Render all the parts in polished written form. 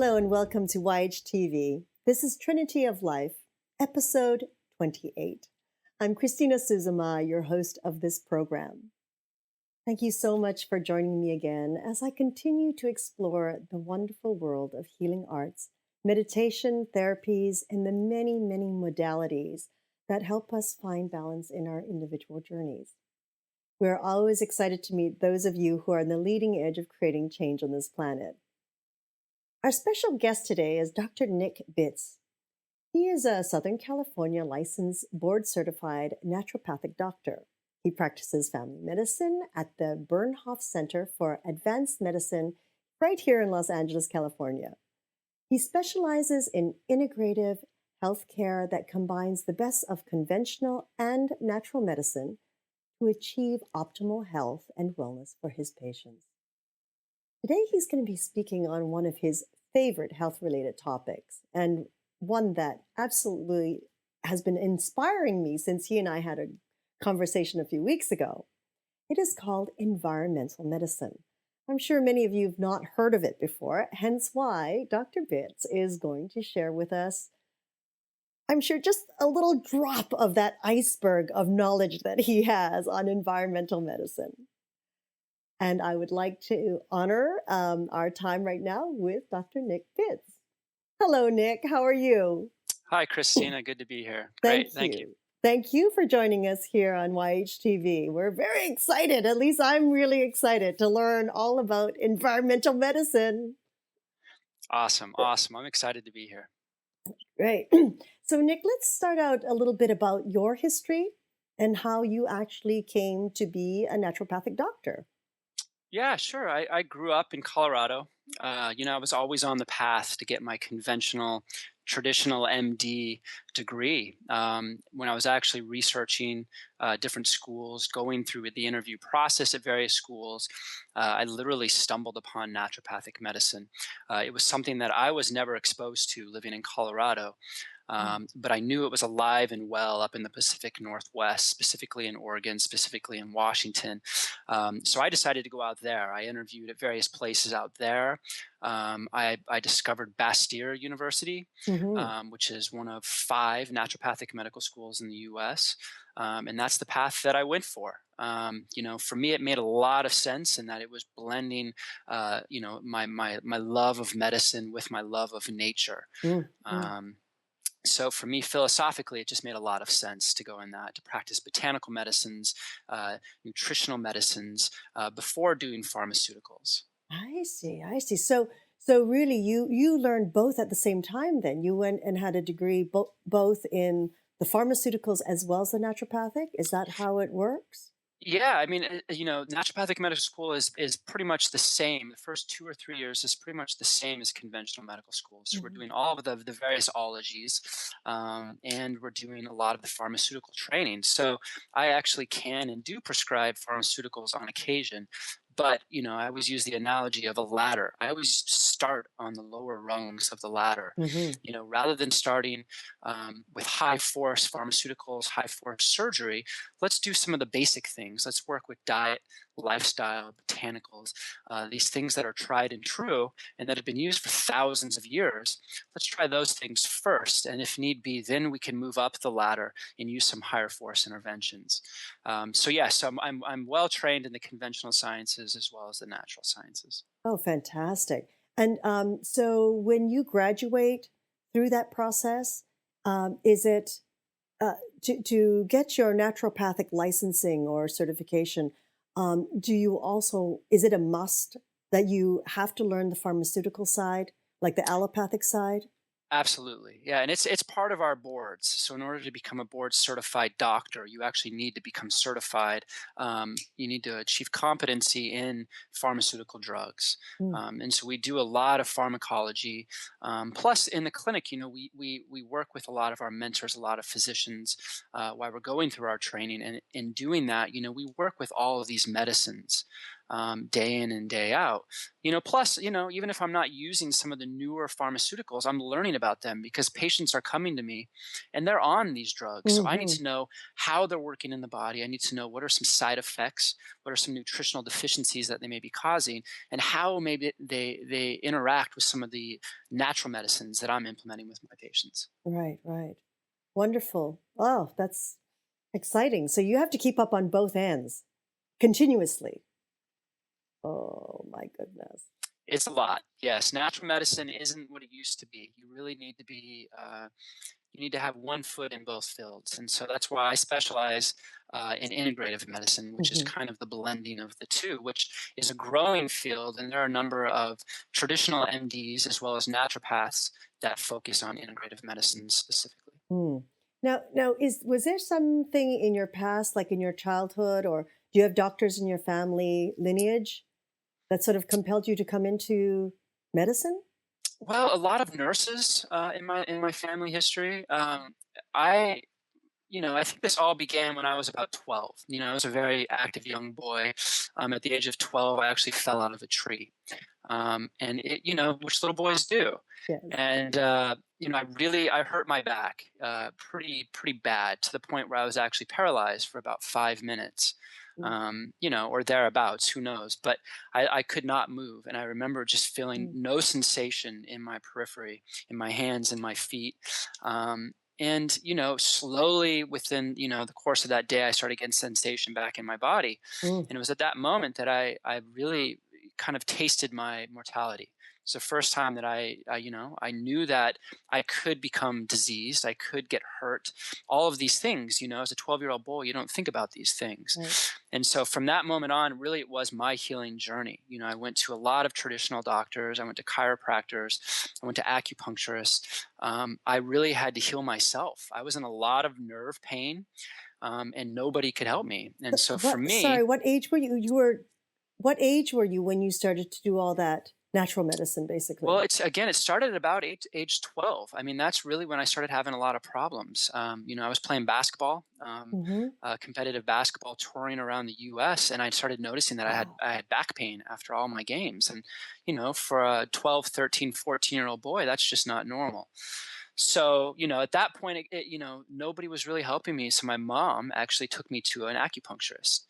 Hello and welcome to YHTV. This is Trinity of Life, episode 28. I'm Christina Suzuma, your host of this program. Thank you so much for joining me again as I continue to explore the wonderful world of healing arts, meditation, therapies, and the many, many modalities that help us find balance in our individual journeys. We're always excited to meet those of you who are on the leading edge of creating change on this planet. Our special guest today is Dr. Nick Bitts. He is a Southern California licensed board-certified naturopathic doctor. He practices family medicine at the Bernhoff Center for Advanced Medicine right here in Los Angeles, California. He specializes in integrative healthcare that combines the best of conventional and natural medicine to achieve optimal health and wellness for his patients. Today, he's going to be speaking on one of his favorite health-related topics, and one that absolutely has been inspiring me since he and I had a conversation a few weeks ago. It is called environmental medicine. I'm sure many of you have not heard of it before, hence why Dr. Bitts is going to share with us, I'm sure, just a little drop of that iceberg of knowledge that he has on environmental medicine. And I would like to honor our time right now with Dr. Nick Bitts. Hello, Nick. How are you? Hi, Christina. Good to be here. Thank Great. Thank you. you. Thank you for joining us here on YHTV. We're very excited. At least I'm really excited to learn all about environmental medicine. Awesome. Awesome. I'm excited to be here. Great. So, Nick, let's start out a little bit about your history and how you actually came to be a naturopathic doctor. Yeah, sure. I grew up in Colorado. I was always on the path to get my conventional, traditional MD degree. When I was actually researching different schools, going through the interview process at various schools, I literally stumbled upon naturopathic medicine. It was something that I was never exposed to living in Colorado. But I knew it was alive and well up in the Pacific Northwest, specifically in Oregon, specifically in Washington. So I decided to go out there. I interviewed at various places out there. I discovered Bastyr University, Mm-hmm. which is one of 5 naturopathic medical schools in the U.S. And that's the path that I went for. For me, it made a lot of sense in that it was blending, my love of medicine with my love of nature. Mm-hmm. So for me, philosophically, it just made a lot of sense to go in that, to practice botanical medicines, nutritional medicines, before doing pharmaceuticals. I see. I see. So really, you learned both at the same time. Then you went and had a degree both in the pharmaceuticals as well as the naturopathic. Is that how it works? Yeah, I mean, naturopathic medical school is pretty much the same. The first 2 or 3 years is pretty much the same as conventional medical school. So we're Mhm. doing all of the various ologies, and we're doing a lot of the pharmaceutical training. So I actually can and do prescribe pharmaceuticals on occasion. But I always use the analogy of a ladder. I always start on the lower rungs of the ladder. Mhm. Rather than starting with high force pharmaceuticals, high force surgery, let's do some of the basic things. Let's work with diet, lifestyle, botanicals, these things that are tried and true and that have been used for thousands of years. Let's try those things first. And if need be, then we can move up the ladder and use some higher force interventions. So yes, I'm well trained in the conventional sciences as well as the natural sciences. Oh, fantastic! And so when you graduate through that process, is it to get your naturopathic licensing or certification? Do you also is it a must that you have to learn the pharmaceutical side, like the allopathic side? Absolutely. Yeah, and it's part of our boards. So in order to become a board certified doctor, you actually need to become certified. You need to achieve competency in pharmaceutical drugs. Mm. And so we do a lot of pharmacology. Plus, in the clinic, we work with a lot of our mentors, a lot of physicians, while we're going through our training. And in doing that, we work with all of these medicines. day in and day out. Plus, even if I'm not using some of the newer pharmaceuticals, I'm learning about them because patients are coming to me and they're on these drugs. So I need Hmm. to know how they're working in the body. I need to know what are some side effects, what are some nutritional deficiencies that they may be causing, and how maybe they interact with some of the natural medicines that I'm implementing with my patients. Right, right. Wonderful. Oh, that's exciting. So you have to keep up on both ends continuously. Oh my goodness. It's a lot. Yes, natural medicine isn't what it used to be. You really need to be. You need to have one foot in both fields, and so that's why I specialize in integrative medicine, which is Hmm. kind of the blending of the two, which is a growing field. And there are a number of traditional MDs as well as naturopaths that focus on integrative medicine specifically. Mm. Now, is was there something in your past, like in your childhood, or do you have doctors in your family lineage that sort of compelled you to come into medicine? Well, a lot of nurses in my family history. I I think this all began when I was about 12. I was a very active young boy. At the age of 12, I actually fell out of a tree. And which little boys do. Yes. And, I hurt my back pretty bad to the point where I was actually paralyzed for about 5 minutes. Mm, Or thereabouts, who knows? But I could not move. And I remember just feeling mm, no sensation in my periphery, in my hands and my feet. And slowly within the course of that day, I started getting sensation back in my body, mm. and it was at that moment that I really kind of tasted my mortality. It's the first time that I knew that I could become diseased, I could get hurt, all of these things. As a 12-year-old boy, you don't think about these things. Right. And so from that moment on, really, it was my healing journey. I went to a lot of traditional doctors, I went to chiropractors, I went to acupuncturists. I really had to heal myself. I was in a lot of nerve pain, and nobody could help me. And so for What? Sorry, me, what age were you? You were what age were you when you started to do all that natural medicine, well, basically? it started at about age 12. I mean, that's really when I started having a lot of problems. I was playing basketball, Hmm. competitive basketball, touring around the U.S., and I started noticing that I had Wow. I had back pain after all my games. And for a 12, 13, 14-year-old boy, that's just not normal. So at that point, nobody was really helping me. So my mom actually took me to an acupuncturist.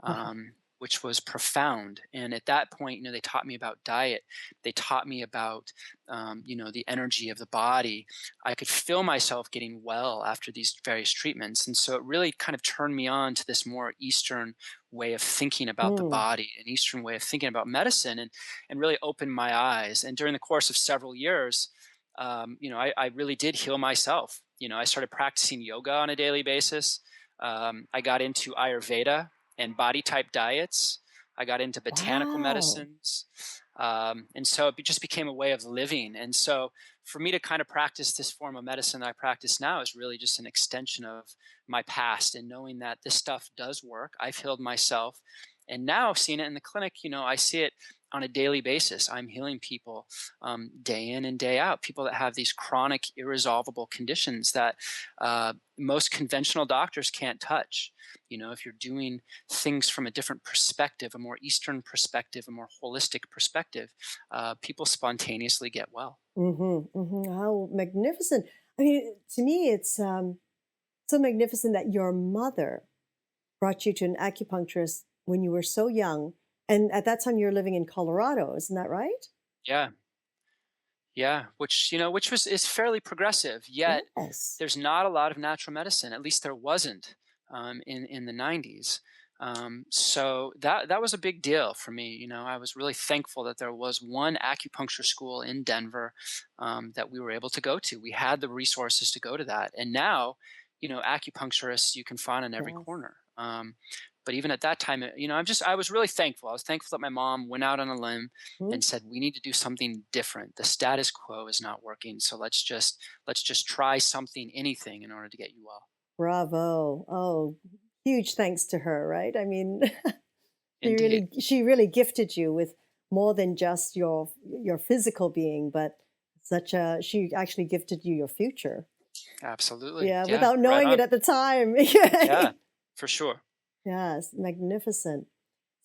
Uh-huh. Which was profound. And at that point, they taught me about diet. They taught me about, the energy of the body. I could feel myself getting well after these various treatments. And so it really kind of turned me on to this more Eastern way of thinking about the Mm. body, an Eastern way of thinking about medicine, and really opened my eyes. And during the course of several years, I really did heal myself. I started practicing yoga on a daily basis. I got into Ayurveda and body type diets. I got into botanical Wow. medicines. And so it just became a way of living. And so for me to kind of practice this form of medicine that I practice now is really just an extension of my past and knowing that this stuff does work. I've healed myself. And now seeing it in the clinic, I see it on a daily basis. I'm healing people day in and day out, people that have these chronic, irresolvable conditions that most conventional doctors can't touch. If you're doing things from a different perspective, a more Eastern perspective, a more holistic perspective, people spontaneously get well. Hmm. Hmm. How magnificent! I mean, to me, it's so magnificent that your mother brought you to an acupuncturist when you were so young, and at that time you were living in Colorado, isn't that right? Yeah, yeah, which was is fairly progressive. Yet Yes. there's not a lot of natural medicine. At least there wasn't in the 90s. So that was a big deal for me. I was really thankful that there was one acupuncture school in Denver that we were able to go to. We had the resources to go to that, and now, acupuncturists you can find on every Yes. corner. But even at that time, I was really thankful. I was thankful that my mom went out on a limb Hmm? and said, we need to do something different. The status quo is not working, so let's just try something, anything, in order to get you well. Bravo! Oh, huge thanks to her, right? I mean, Indeed. she really gifted you with more than just your physical being, but such a she actually gifted you your future. Absolutely. Yeah, Yeah, without right knowing it on. at the time. Yeah, for sure. Yes, magnificent.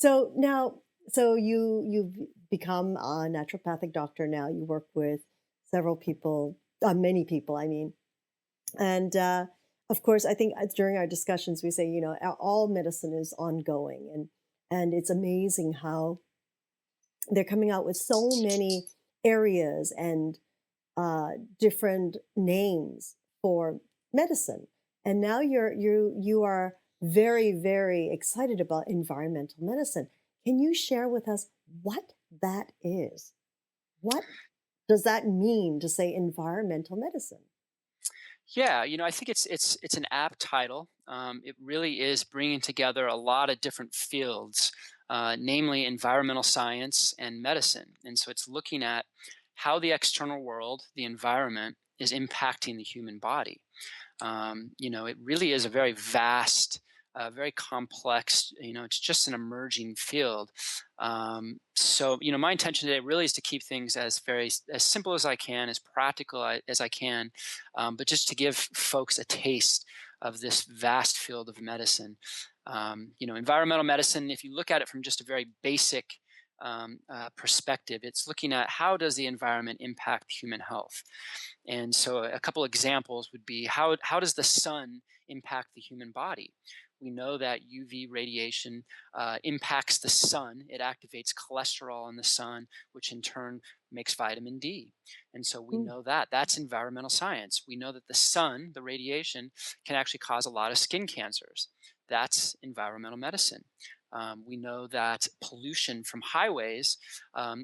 So now, so you've become a naturopathic doctor now. You work with several people, many people, I mean. And of course, I think during our discussions, we say, all medicine is ongoing, and it's amazing how they're coming out with so many areas and different names for medicine. And now you are very, very excited about environmental medicine. Can you share with us what that is? What does that mean to say environmental medicine? Yeah, I think it's an apt title. It really is bringing together a lot of different fields, namely environmental science and medicine. And so it's looking at how the external world, the environment, is impacting the human body. It really is a very vast, very complex. It's just an emerging field. So, my intention today really is to keep things as simple as I can, as practical as I can, but just to give folks a taste of this vast field of medicine. Environmental medicine, if you look at it from just a very basic perspective, it's looking at how does the environment impact human health. And so a couple examples would be how does the sun impact the human body? We know that UV radiation impacts the sun. It activates cholesterol in the sun, which in turn makes vitamin D. And so we Mm, know that that's environmental science. We know that the sun, the radiation, can actually cause a lot of skin cancers. That's environmental medicine. We know that pollution from highways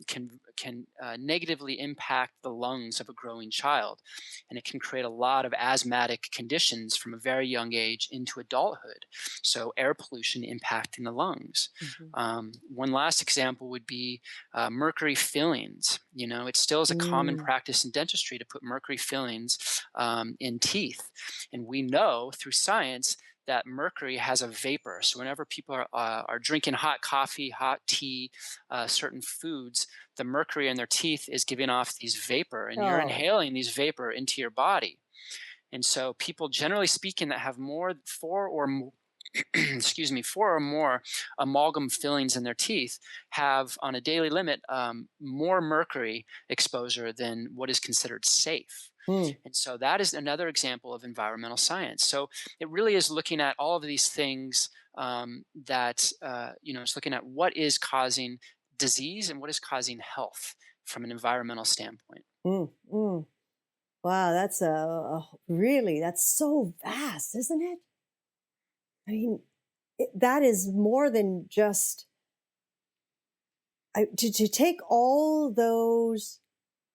can negatively impact the lungs of a growing child, and it can create a lot of asthmatic conditions from a very young age into adulthood. So air pollution impacting the lungs. mhm. One last example would be mercury fillings. It still is a common Mm. practice in dentistry to put mercury fillings in teeth, and we know through science that mercury has a vapor. So whenever people are drinking hot coffee, hot tea, certain foods, the mercury in their teeth is giving off these vapor, and you're Oh, inhaling these vapor into your body. And so people, generally speaking, that have four or more, excuse me, four or more amalgam fillings in their teeth have, on a daily limit, more mercury exposure than what is considered safe. mm, And so that is another example of environmental science. So it really is looking at all of these things it's looking at what is causing disease and what is causing health from an environmental standpoint. mm. Wow, that's really, that's so vast, isn't it? I mean, that is more than just to take all those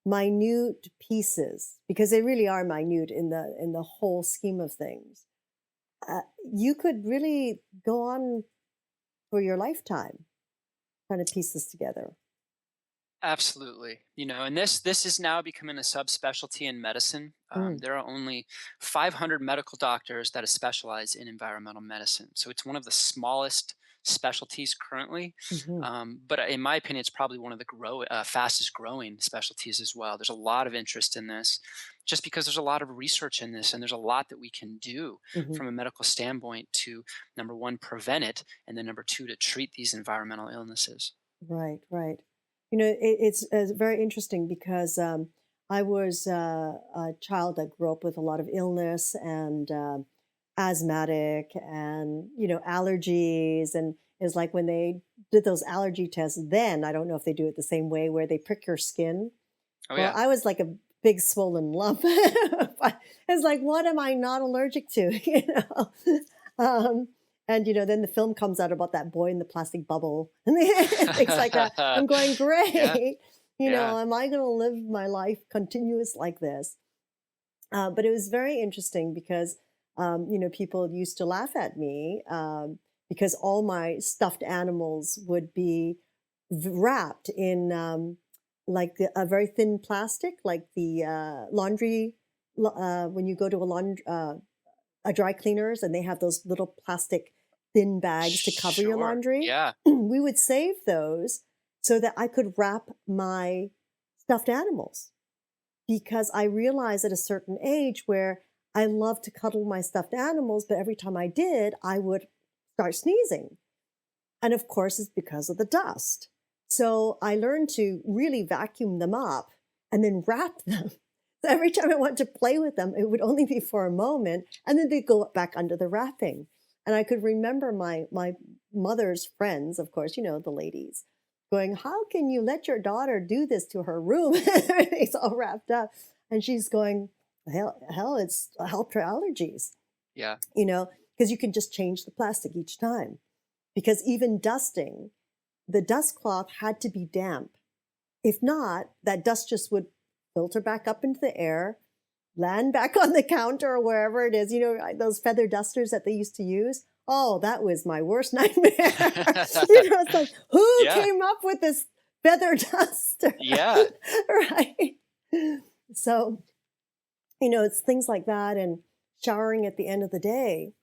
minute pieces, because they really are minute in the whole scheme of things. You could really go on for your lifetime trying to piece this together. Absolutely. And this is now becoming a subspecialty in medicine. Mm, There are only 500 medical doctors that specialize in environmental medicine. So it's one of the smallest specialties currently. hmm. But in my opinion, it's probably one of the fastest growing specialties as well. There's a lot of interest in this just because there's a lot of research in this, and there's a lot that we can do Hmm. from a medical standpoint to, number one, prevent it, and then number two, to treat these environmental illnesses. Right, right. It's very interesting because I was a child that grew up with a lot of illness and asthmatic and allergies, and it's like when they did those allergy tests. Then I don't know if they do it the same way where they prick your skin. Oh, Well, yeah. I was like a big swollen lump. But it's like, what am I not allergic to? Um, and then the film comes out about that boy in the plastic bubble and things like that. I'm going, Yeah. great. Yeah. Am I going to live my life continuous like this? But it was very interesting because, people used to laugh at me because all my stuffed animals would be wrapped in like a very thin plastic, like the laundry, when you go to a dry cleaners and they have those little plastic thin bags to cover your Sure. laundry. Yeah. We would save those so that I could wrap my stuffed animals, because I realized at a certain age where I loved to cuddle my stuffed animals, but every time I did, I would start sneezing. And of course, it's because of the dust. So I learned to really vacuum them up and then wrap them. So every time I wanted to play with them, it would only be for a moment, and then they'd go back under the wrapping. And I could remember my mother's friends, of course, the ladies, going, "How can you let your daughter do this to her room?" It's all wrapped up, and she's going, "Hell, it's helped her allergies." Yeah. Because you can just change the plastic each time. Because even dusting, the dust cloth had to be damp. If not, that dust just would filter back up into the air, land back on the counter or wherever it is. Those feather dusters that they used to use. Oh, that was my worst nightmare. It's like, who Yeah. came up with this feather duster? Yeah. Right. So, it's things like that, and showering at the end of the day,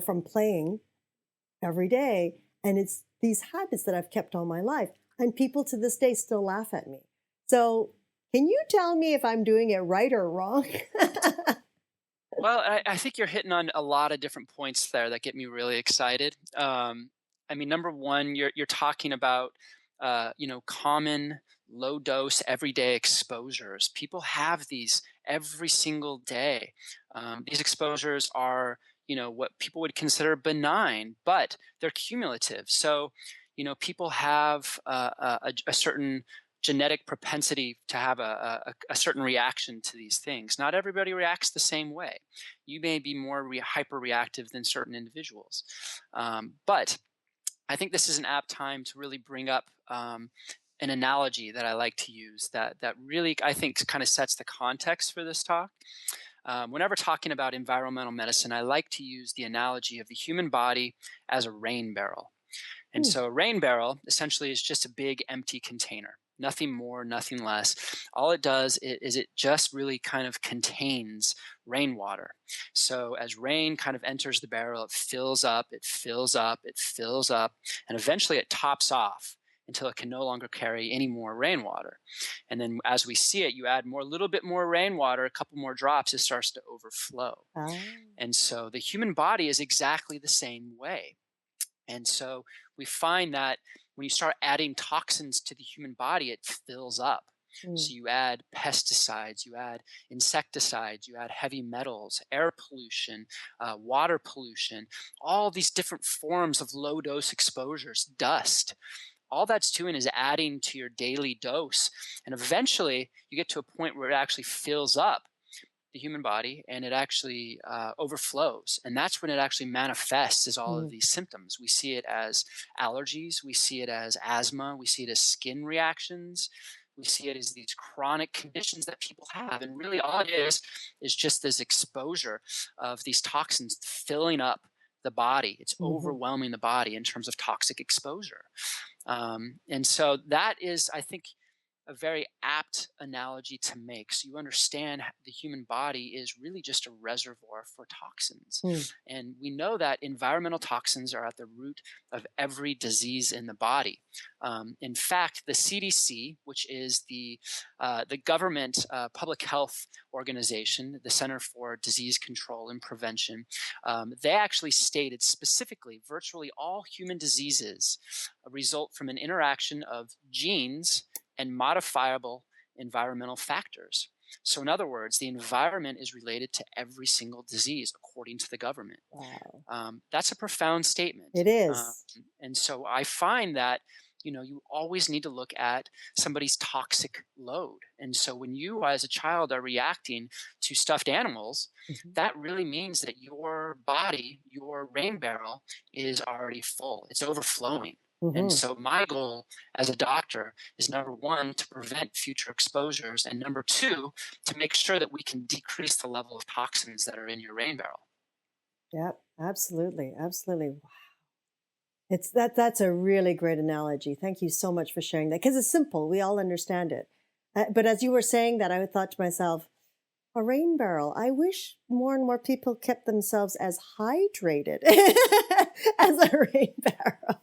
from playing every day. And it's these habits that I've kept all my life. And people to this day still laugh at me. So, can you tell me if I'm doing it right or wrong? Well, I think you're hitting on a lot of different points there that get me really excited. I mean, number one, you're talking about common low dose everyday exposures. People have these every single day. These exposures are what people would consider benign, but they're cumulative. So people have a certain genetic propensity to have a certain reaction to these things. Not everybody reacts the same way. You may be more hyper reactive than certain individuals. But I think this is an apt time to really bring up an analogy that I like to use that really, I think, kind of sets the context for this talk. Whenever talking about environmental medicine, I like to use the analogy of the human body as a rain barrel. And Hmm. so a rain barrel essentially is just a big empty container. Nothing more, nothing less. All it does is it just really kind of contains rainwater. So as rain kind of enters the barrel, it fills up, it fills up, it fills up, and eventually it tops off until it can no longer carry any more rainwater. And then as we see it, you add more, a little bit more rainwater, a couple more drops, it starts to overflow. Ah. And so the human body is exactly the same way. And so we find that when you start adding toxins to the human body, it fills up. Mm. So you add pesticides, you add insecticides, you add heavy metals, air pollution, water pollution, all these different forms of low dose exposures, dust. All that's doing is adding to your daily dose. And eventually you get to a point where it actually fills up the human body and it actually overflows. And that's when it actually manifests as all of Mm. these symptoms. We see it as allergies, we see it as asthma, we see it as skin reactions, we see it as these chronic conditions that people have. And really, all it is just this exposure of these toxins filling up the body. It's Mhm. overwhelming the body in terms of toxic exposure. And so that is, I think, a very apt analogy to make. So you understand the human body is really just a reservoir for toxins. Mm. And we know that environmental toxins are at the root of every disease in the body. In fact, the CDC, which is the government public health organization, the Center for Disease Control and Prevention, they actually stated specifically virtually all human diseases result from an interaction of genes and modifiable environmental factors. So, in other words, the environment is related to every single disease, according to the government. Wow. That's a profound statement. It is. And so I find that you always need to look at somebody's toxic load. And so when you as a child are reacting to stuffed animals, Mhm. that really means that your body, your rain barrel, is already full, it's overflowing. And Mhm. so my goal as a doctor is, number one, to prevent future exposures, and number two, to make sure that we can decrease the level of toxins that are in your rain barrel. Yep. Absolutely. Absolutely. Wow. That's a really great analogy. Thank you so much for sharing that, because it's simple. We all understand it. But as you were saying that, I thought to myself, a rain barrel. I wish more and more people kept themselves as hydrated as a rain barrel,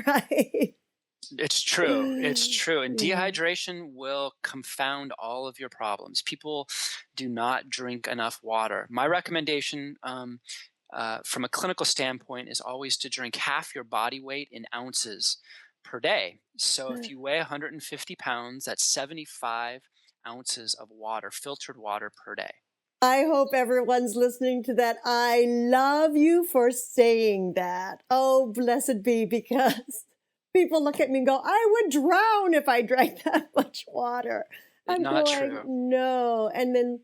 right? It's true. It's true. And Yeah. dehydration will confound all of your problems. People do not drink enough water. My recommendation from a clinical standpoint is always to drink half your body weight in ounces per day. So if you weigh 150 pounds, that's 75 ounces of water, filtered water per day. I hope everyone's listening to that. I love you for saying that. Oh, blessed be, because people look at me and go, I would drown if I drank that much water. I'm Not going, true. no. And then,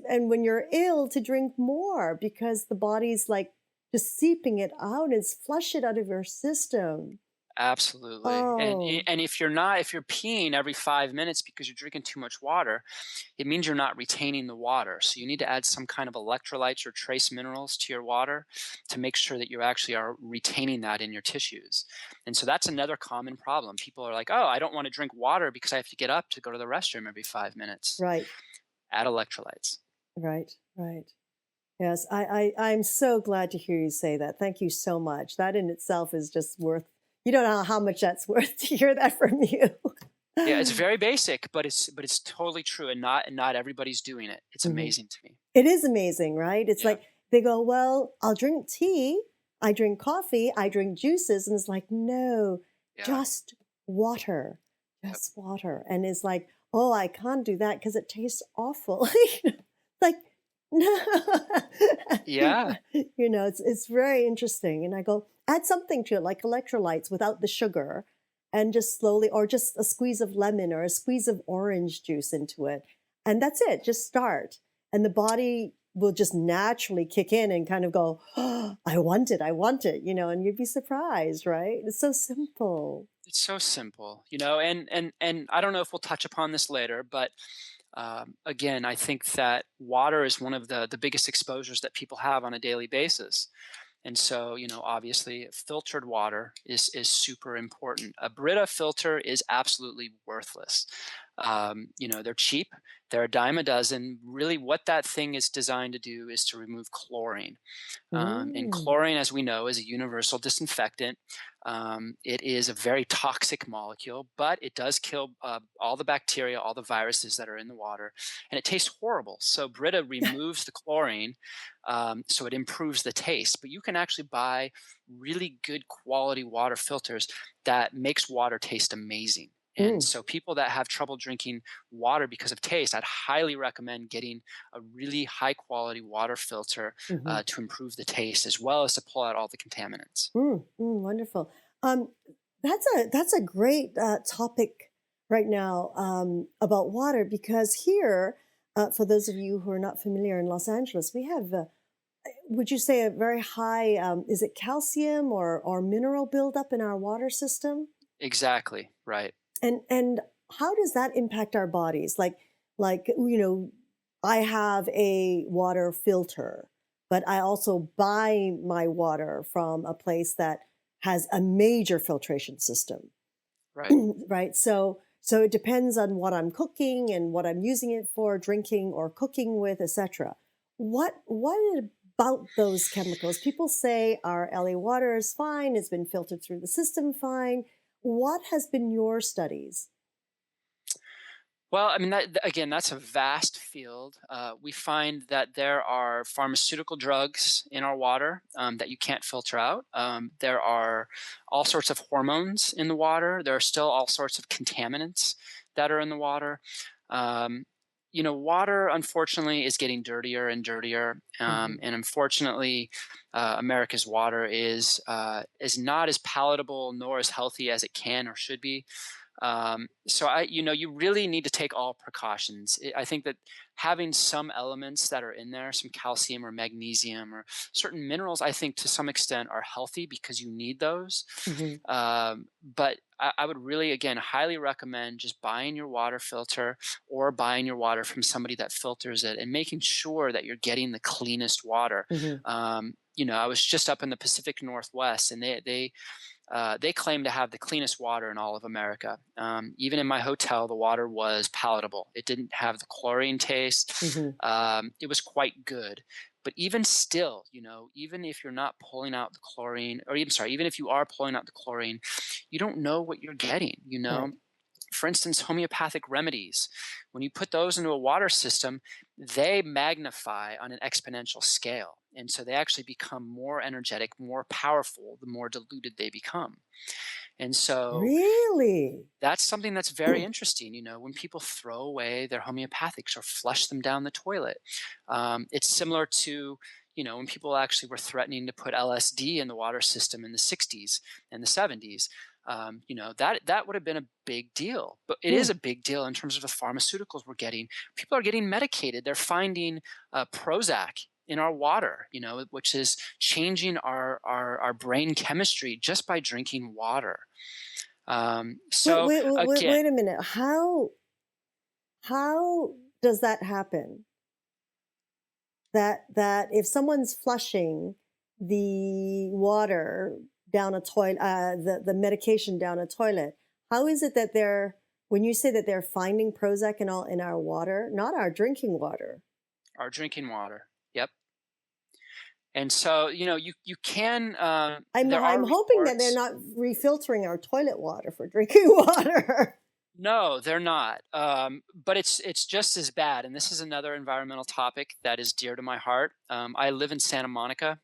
and when you're ill, to drink more because the body's like just seeping it out. It's flush it out of your system. Absolutely. Oh, And if you're peeing every 5 minutes because you're drinking too much water, it means you're not retaining the water. So you need to add some kind of electrolytes or trace minerals to your water to make sure that you actually are retaining that in your tissues. And so that's another common problem. People are like, "Oh, I don't want to drink water because I have to get up to go to the restroom every 5 minutes." right, Add electrolytes. right. Yes, I'm so glad to hear you say that. Thank you so much. That in itself is just worth, you don't know how much that's worth to hear that from you. Yeah, it's very basic, but it's totally true, and not everybody's doing it. It's Mhm. amazing to me. It is amazing, right? It's Yeah. like they go, well, I'll drink tea, I drink coffee, I drink juices. And it's like, no, Yeah. just water, Yep. just water. And it's like, oh, I can't do that because it tastes awful. Like, no. Yeah. It's very interesting. And I go, add something to it, like electrolytes without the sugar, and just slowly, or just a squeeze of lemon or a squeeze of orange juice into it. And that's it. Just start. And the body will just naturally kick in and kind of go, oh, I want it, and you'd be surprised, right? It's so simple. It's so simple, and I don't know if we'll touch upon this later, but again, I think that water is one of the biggest exposures that people have on a daily basis. And so, obviously, filtered water is super important. A Brita filter is absolutely worthless. They're cheap. They're a dime a dozen. Really, what that thing is designed to do is to remove chlorine. And Mm. chlorine, as we know, is a universal disinfectant. It is a very toxic molecule, but it does kill all the bacteria, all the viruses that are in the water, and it tastes horrible. So Brita removes the chlorine, so it improves the taste. But you can actually buy really good quality water filters that makes water taste amazing. And Mm. so people that have trouble drinking water because of taste, I'd highly recommend getting a really high quality water filter Mhm. to improve the taste as well as to pull out all the contaminants. Wonderful. Um, that's a great topic right now about water, because here, for those of you who are not familiar, in Los Angeles, we have, would you say, a very high, is it calcium or mineral buildup in our water system? Exactly. Right. And how does that impact our bodies? Like I have a water filter, but I also buy my water from a place that has a major filtration system. Right. Right? So it depends on what I'm cooking and what I'm using it for, drinking or cooking with, etc. What about those chemicals? People say our LA water is fine, it's been filtered through the system fine. What has been your studies? Well, I mean, again, that's a vast field. We find that there are pharmaceutical drugs in our water that you can't filter out. There are all sorts of hormones in the water. There are still all sorts of contaminants that are in the water. Um, water, unfortunately, is getting dirtier and dirtier. Hmm. And unfortunately, America's water is not as palatable nor as healthy as it can or should be. So you really need to take all precautions. I think that having some elements that are in there, some calcium or magnesium or certain minerals, I think to some extent are healthy because you need those. Hmm. But I would really, again, highly recommend just buying your water filter or buying your water from somebody that filters it and making sure that you're getting the cleanest water. Hmm. I was just up in the Pacific Northwest, and they claim to have the cleanest water in all of America. Even in my hotel, the water was palatable. It didn't have the chlorine taste. Hmm. It was quite good. But even still, even if you're not pulling out the chlorine, or even sorry, even if you are pulling out the chlorine, you don't know what you're getting. Right. For instance, homeopathic remedies. When you put those into a water system, they magnify on an exponential scale. And so they actually become more energetic, more powerful, the more diluted they become. And so Really? that's something that's very interesting. When people throw away their homeopathics or flush them down the toilet, it's similar to, when people actually were threatening to put LSD in the water system in the 60s and the 70s. That would have been a big deal, but it is Hmm. a big deal in terms of the pharmaceuticals we're getting. People are getting medicated. They're finding Prozac in our water, which is changing our brain chemistry just by drinking water. Wait, So wait, wait, wait, again, wait a minute. How does that happen? That if someone's flushing the water down a toilet, the medication down a toilet, how is it that they're when you say that they're finding Prozac in all in our water, not our drinking water? our drinking water. Yep. And so, you can. There I'm are hoping that they're reports. not refiltering our toilet water for drinking water. No, they're not. But it's just as bad. And this is another environmental topic that is dear to my heart. I live in Santa Monica,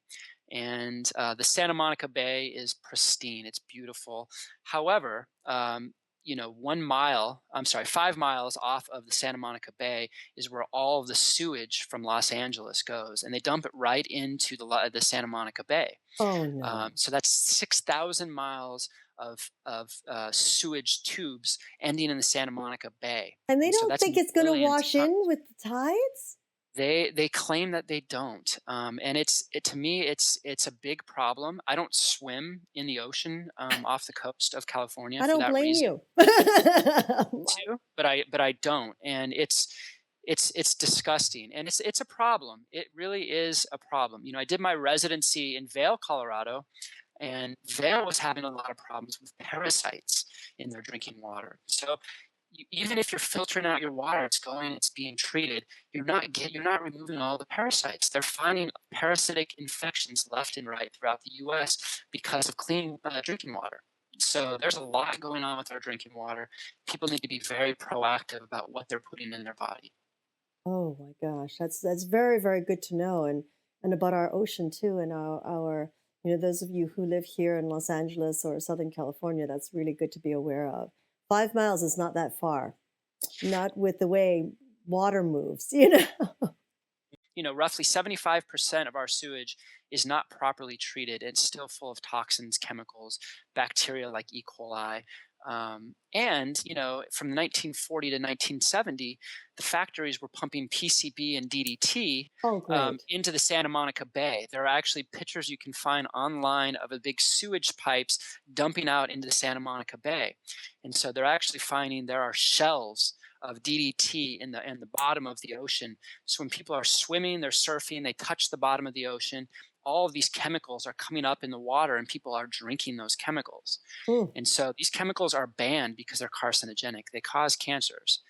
and the Santa Monica Bay is pristine. It's beautiful. However, 1 mile, I'm sorry, 5 miles off of the Santa Monica Bay is where all of the sewage from Los Angeles goes, and they dump it right into the Santa Monica Bay. Oh no. So that's 6,000 miles of sewage tubes ending in the Santa Monica Bay, And they and so don't that's think it's going to millions wash of in tons. with the tides? They claim that they don't, and to me it's a big problem. I don't swim in the ocean off the coast of California I for don't that blame reason you. too, but I don't, and it's disgusting, and it's a problem. It really is a problem. I did my residency in Vail, Colorado, and Vail was having a lot of problems with parasites in their drinking water. So even if you're filtering out your water, it's being treated. You're not removing all the parasites. They're finding parasitic infections left and right throughout the U.S. because of clean drinking water. So there's a lot going on with our drinking water. People need to be very proactive about what they're putting in their body. Oh my gosh, that's very very good to know, and about our ocean too, and our those of you who live here in Los Angeles or Southern California, that's really good to be aware of. 5 miles is not that far, not with the way water moves, you know. Roughly 75% of our sewage is not properly treated. It's still full of toxins, chemicals, bacteria like E. coli. And, from 1940 to 1970, the factories were pumping PCB and DDT Oh, great. into the Santa Monica Bay. There are actually pictures you can find online of a big sewage pipes dumping out into the Santa Monica Bay. And so they're actually finding there are shells of DDT in the bottom of the ocean. So when people are swimming, they're surfing, they touch the bottom of the ocean, all of these chemicals are coming up in the water and people are drinking those chemicals. Mm, And so these chemicals are banned because they're carcinogenic. They cause cancers,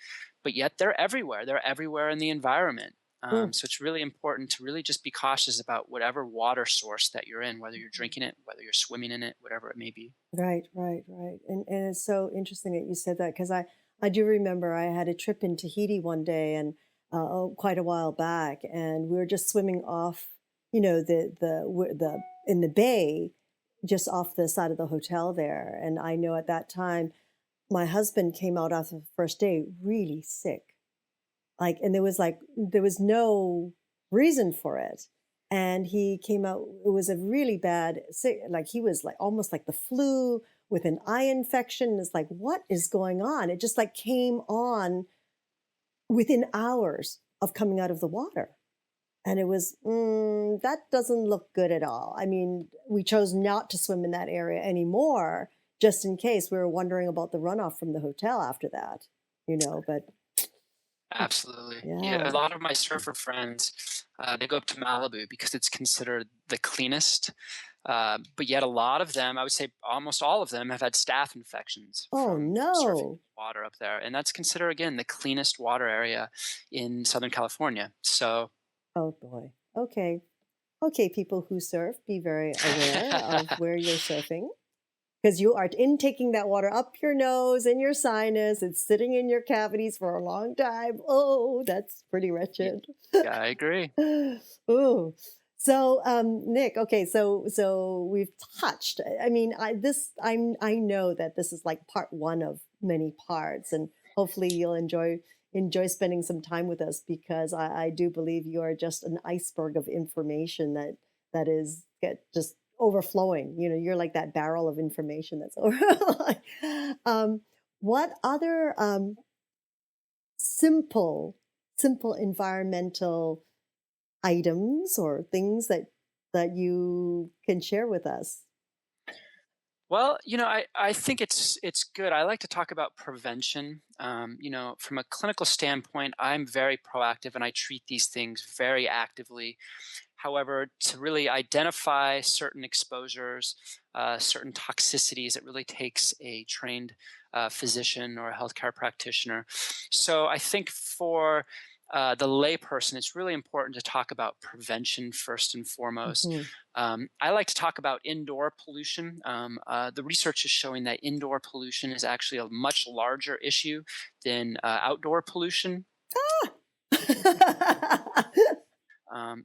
but yet they're everywhere. They're everywhere in the environment. mm. So it's really important to really just be cautious about whatever water source that you're in, whether you're drinking it, whether you're swimming in it, whatever it may be. Right, right, right. And it's so interesting that you said that because I do remember I had a trip in Tahiti one day and quite a while back, and we were just swimming off, the in the bay, just off the side of the hotel there. And I know at that time my husband came out after the first day really sick, and there was no reason for it, and he came out, it was a really bad sick, like he was like almost like the flu with an eye infection. It's like, what is going on? It just like came on within hours of coming out of the water, and it was that doesn't look good at all. I mean, we chose not to swim in that area anymore just in case. We were wondering about the runoff from the hotel after that, but Absolutely. Yeah, a yeah. lot of my surfer friends, they go up to Malibu because it's considered the cleanest. But yet, a lot of them, I would say almost all of them, have had staph infections Oh from surfing no. water up there, and that's considered again the cleanest water area in Southern California. So, Oh boy. Okay. Okay, people who surf, be very aware of where you're surfing. because you are intaking that water up your nose in your sinus. It's sitting in your cavities for a long time. Oh, that's pretty Y- wretched. Yeah, I agree. Ooh. So, Nick, okay, so we've touched. I mean, I know that this is like part one of many parts, and hopefully you'll enjoy spending some time with us because I do believe you are just an iceberg of information that is just overflowing. You know, you're like that barrel of information that's overflowing. um, what other simple environmental items or things that you can share with us? Well, I think it's good. I like to talk about prevention. From a clinical standpoint, I'm very proactive and I treat these things very actively. However, to really identify certain exposures, certain toxicities, it really takes a trained physician or a healthcare practitioner. So I think for the layperson, it's really important to talk about prevention first and foremost. Mhm. I like to talk about indoor pollution. The research is showing that indoor pollution is actually a much larger issue than outdoor pollution.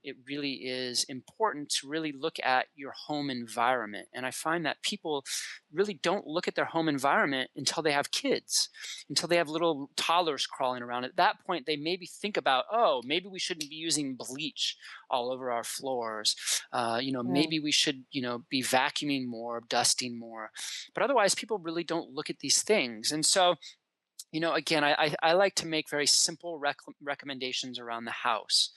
It really is important to really look at your home environment. And I find that people really don't look at their home environment until they have kids, until they have little toddlers crawling around. At that point, they maybe think about, oh, maybe we shouldn't be using bleach all over our floors. Right. Maybe we should, be vacuuming more, dusting more. But otherwise, people really don't look at these things. And so, again, I like to make very simple recommendations around the house.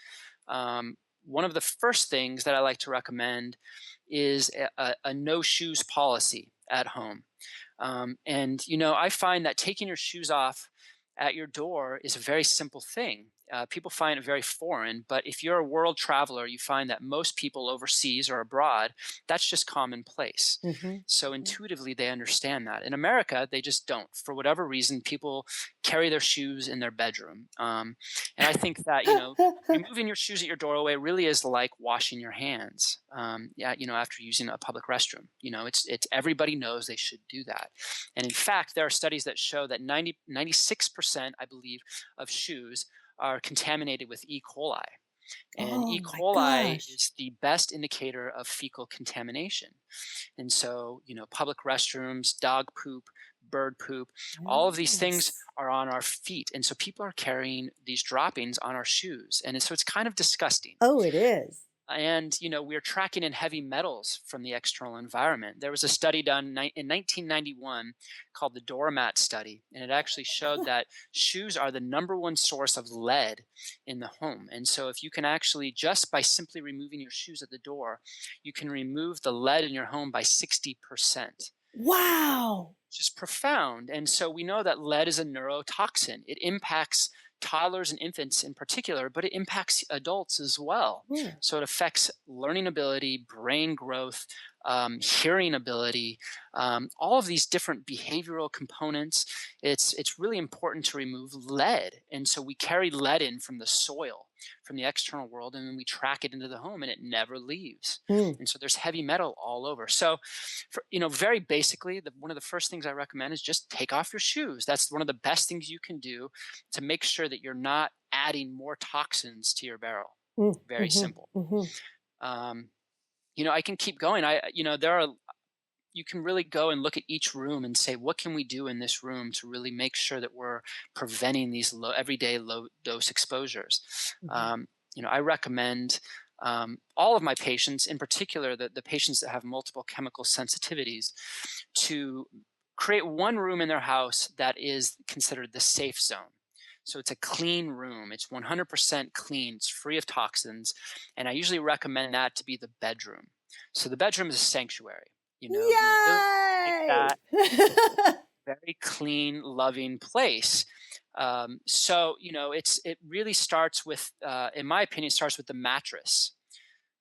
Um, One of the first things that I like to recommend is a no shoes policy at home. I find that taking your shoes off at your door is a very simple thing. People find it very foreign, but if you're a world traveler, you find that most people overseas or abroad, that's just commonplace. Mhm. So Mhm. intuitively, they understand that. In America, they just don't. For whatever reason, people carry their shoes in their bedroom. And I think that, removing your shoes at your doorway really is like washing your hands. Yeah, after using a public restroom. It's everybody knows they should do that. And in fact, there are studies that show that 96%, I believe, of shoes are contaminated with E. coli. And Oh E. my coli gosh. is the best indicator of fecal contamination. And so, public restrooms, dog poop, bird poop, all of these things Yes. are on our feet. And so people are carrying these droppings on our shoes. And so it's kind of disgusting. Oh, it is. And we're tracking in heavy metals from the external environment. There was a study done in 1991 called the doormat study, and it actually showed that shoes are the number one source of lead in the home. And so if you can actually, just by simply removing your shoes at the door, you can remove the lead in your home by 60%, Wow. which is profound. And so we know that lead is a neurotoxin. It impacts toddlers and infants in particular, but it impacts adults as well. Mm. So it affects learning ability, brain growth, hearing ability, all of these different behavioral components. It's really important to remove lead, and so we carry lead in from the soil, from the external world, and then we track it into the home, and it never leaves. Mm. And so there's heavy metal all over. So very basically, one of the first things I recommend is just take off your shoes. That's one of the best things you can do to make sure that you're not adding more toxins to your barrel. Mm. Very Mhm. simple. Mhm. Um, I can keep going. There are you can really go and look at each room and say, what can we do in this room to really make sure that we're preventing these everyday low dose exposures? Mhm. I recommend all of my patients, in particular the patients that have multiple chemical sensitivities, to create one room in their house that is considered the safe zone. So it's a clean room. It's 100% clean. It's free of toxins. And I usually recommend that to be the bedroom. So the bedroom is a sanctuary. You really make Yay! that very clean, loving place. It really starts with, in my opinion, starts with the mattress.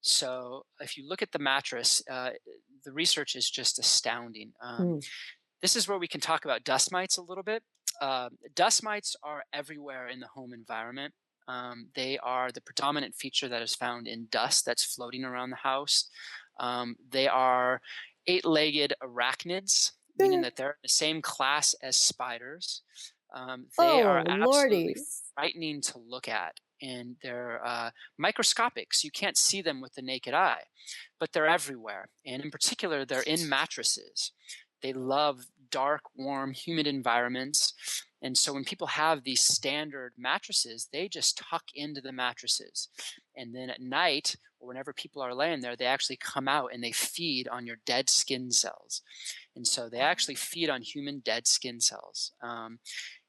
So if you look at the mattress, the research is just astounding. Mm. This is where we can talk about dust mites a little bit. Dust mites are everywhere in the home environment. They are the predominant feature that is found in dust that's floating around the house. They are eight-legged arachnids. meaning that they're in the same class as spiders. They are Oh, absolutely Lordy. frightening to look at. And they're microscopic, so you can't see them with the naked eye, but they're everywhere. And in particular, they're in mattresses. They love dark, warm, humid environments. And so when people have these standard mattresses, they just tuck into the mattresses. And then at night, or whenever people are laying there, they actually come out and they feed on your dead skin cells. And so they actually feed on human dead skin cells.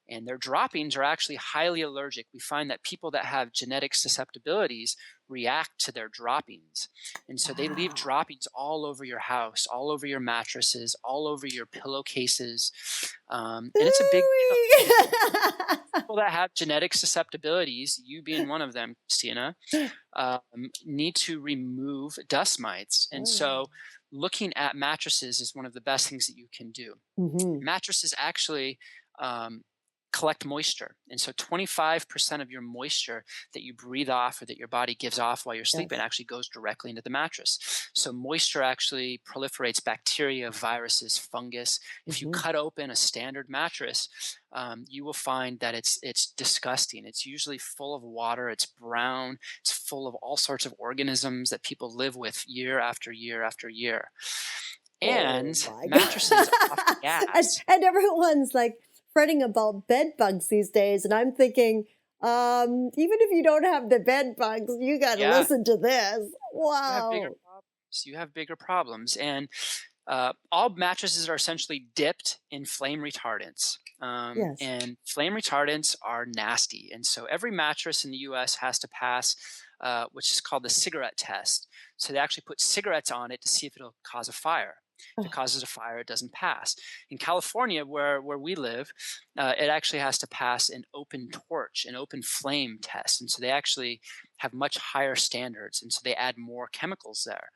And their droppings are actually highly allergic. We find that people that have genetic susceptibilities react to their droppings. And so they leave Wow. droppings all over your house, all over your mattresses, all over your pillowcases. And it's a big deal. Ooh-wee. People that have genetic susceptibilities, you being one of them, Christina, need to remove dust mites. And Oh, yeah. so looking at mattresses is one of the best things that you can do. Hmm. Mattresses actually um, collect moisture. And so 25% of your moisture that you breathe off or that your body gives off while you're sleeping Yes. actually goes directly into the mattress. So moisture actually proliferates bacteria, viruses, fungus. If you Hmm. cut open a standard mattress, you will find that it's disgusting. It's usually full of water. It's brown. It's full of all sorts of organisms that people live with year after year after year. Oh And my mattresses offer God. and, gas. and everyone's like fretting about bed bugs these days. And I'm thinking, even if you don't have the bed bugs, you got to Yeah, listen to this. you have bigger Wow. problems. You have bigger problems. And all mattresses are essentially dipped in flame retardants. Yes. And flame retardants are nasty. And so every mattress in the US has to pass, which is called the cigarette test. So they actually put cigarettes on it to see if it'll cause a fire. If it Oh, causes a fire, it doesn't pass. In California, where we live, it actually has to pass an open torch, an open flame test. And so they actually have much higher standards. And so they add more chemicals there.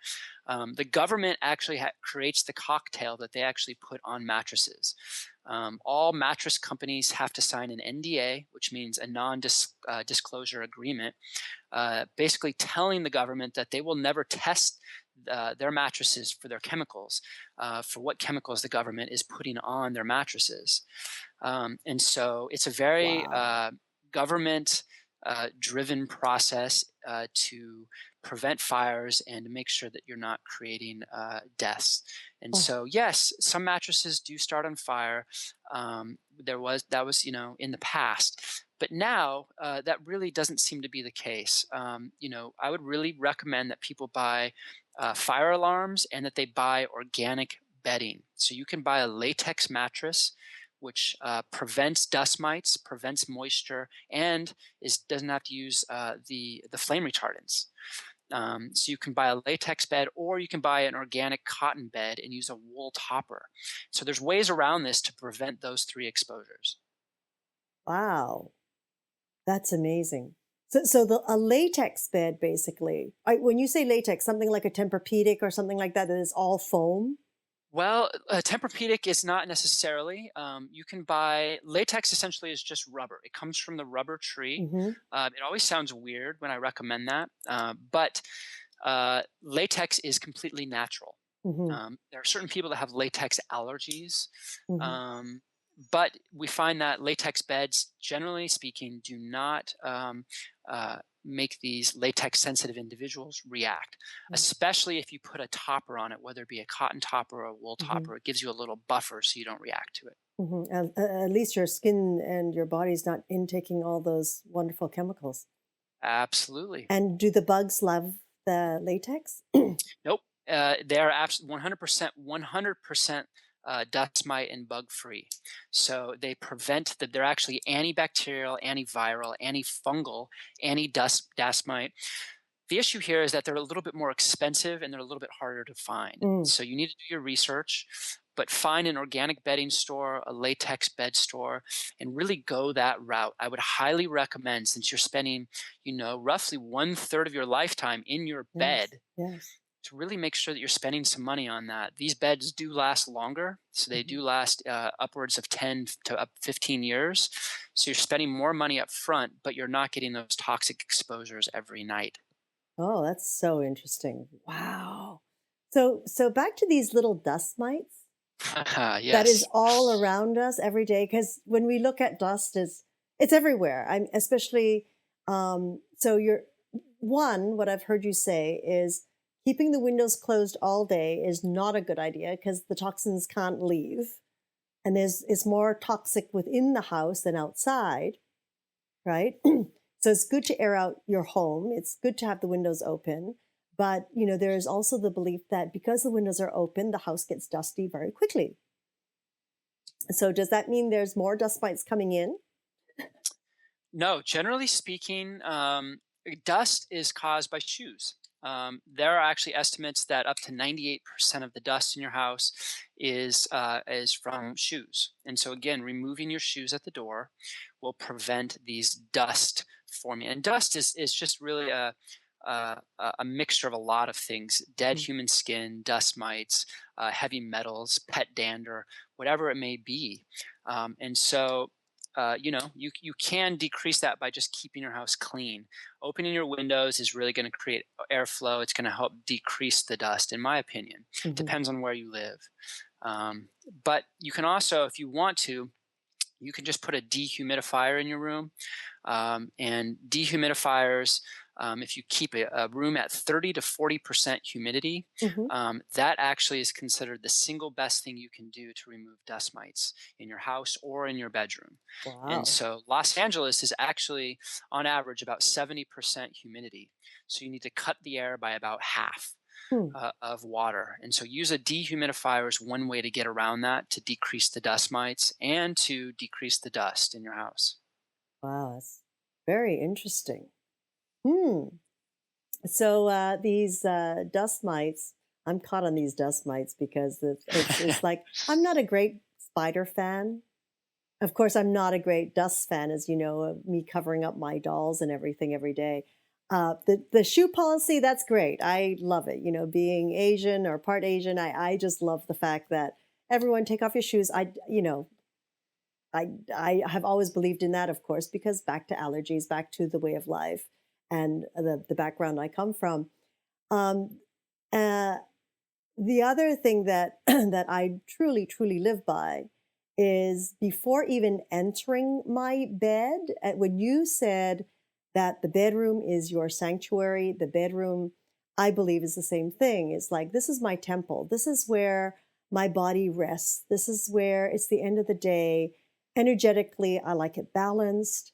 The government actually creates the cocktail that they actually put on mattresses. All mattress companies have to sign an NDA, which means a non-disclosure agreement, basically telling the government that they will never test their mattresses for their chemicals, for what chemicals the government is putting on their mattresses. And so it's a very wow. government driven process to prevent fires and to make sure that you're not creating deaths. And Oh, so, yes, some mattresses do start on fire. That was in the past, but now that really doesn't seem to be the case. I would really recommend that people buy fire alarms and that they buy organic bedding. So you can buy a latex mattress which prevents dust mites, prevents moisture, and doesn't have to use the flame retardants. So you can buy a latex bed, or you can buy an organic cotton bed and use a wool topper. So there's ways around this to prevent those three exposures. wow. That's amazing. So a latex bed, basically. When you say latex, something like a Tempur-Pedic or something like that, that is all foam. Well, a Tempur-Pedic is not necessarily. You can buy latex. Essentially, is just rubber. It comes from the rubber tree. Hmm. It always sounds weird when I recommend that, but latex is completely natural. Hmm. There are certain people that have latex allergies, Hmm. um, but we find that latex beds, generally speaking, do not make these latex sensitive individuals react, especially if you put a topper on it, whether it be a cotton topper or a wool Hmm. topper. It gives you a little buffer so you don't react to it. Hmm. At least your skin and your body's not intaking all those wonderful chemicals. Absolutely. And do the bugs love the latex? Nope. They are absolutely 100%, 100% dust mite and bug free. So they prevent that. They're actually antibacterial, antiviral, antifungal, dust mite. The issue here is that they're a little bit more expensive and they're a little bit harder to find. Mm, So you need to do your research, but find an organic bedding store, a latex bed store, and really go that route. I would highly recommend, since you're spending, roughly one third of your lifetime in your yes, bed, yes. to really make sure that you're spending some money on that. These beds do last longer, so they Mhm. do last upwards of 10 to up 15 years. So you're spending more money up front, but you're not getting those toxic exposures every night. Oh, that's so interesting. Wow. So back to these little dust mites. that is Yes. all around us every day. Because when we look at dust, it's everywhere. I'm especially so you're one. What I've heard you say is keeping the windows closed all day is not a good idea because the toxins can't leave, and it's more toxic within the house than outside, right? So it's good to air out your home. It's good to have the windows open. But, there is also the belief that because the windows are open, the house gets dusty very quickly. So does that mean there's more dust mites coming in? No, generally speaking, dust is caused by shoes. There are actually estimates that up to 98% of the dust in your house is from shoes. And so again, removing your shoes at the door will prevent these dust forming. And dust is just really a mixture of a lot of things: dead Mm. human skin, dust mites, heavy metals, pet dander, whatever it may be. And so you can decrease that by just keeping your house clean. Opening your windows is really going to create airflow. It's going to help decrease the dust, in my opinion. Mhm. Depends on where you live. But you can also, if you want to, you can just put a dehumidifier in your room. And dehumidifiers, if you keep a room at 30 to 40% humidity, Mhm. that actually is considered the single best thing you can do to remove dust mites in your house or in your bedroom. And Wow. so Los Angeles is actually, on average, about 70% humidity. So you need to cut the air by about half. Hmm. Of water. And so use a dehumidifier is one way to get around that, to decrease the dust mites and to decrease the dust in your house. Wow, that's very interesting. Hmm. So these dust mites, I'm caught on these dust mites because it's like I'm not a great spider fan. Of course, I'm not a great dust fan, as you know, of me covering up my dolls and everything every day. The shoe policy, that's great. I love it. Being Asian or part Asian, I just love the fact that everyone take off your shoes. I have always believed in that, of course, because back to allergies, back to the way of life, and the background I come from. Um, uh, the other thing that that I truly, truly live by is before even entering my bed, when you said that the bedroom is your sanctuary, the bedroom, I believe, is the same thing. It's like, this is my temple. This is where my body rests. This is where it's the end of the day. Energetically, I like it balanced,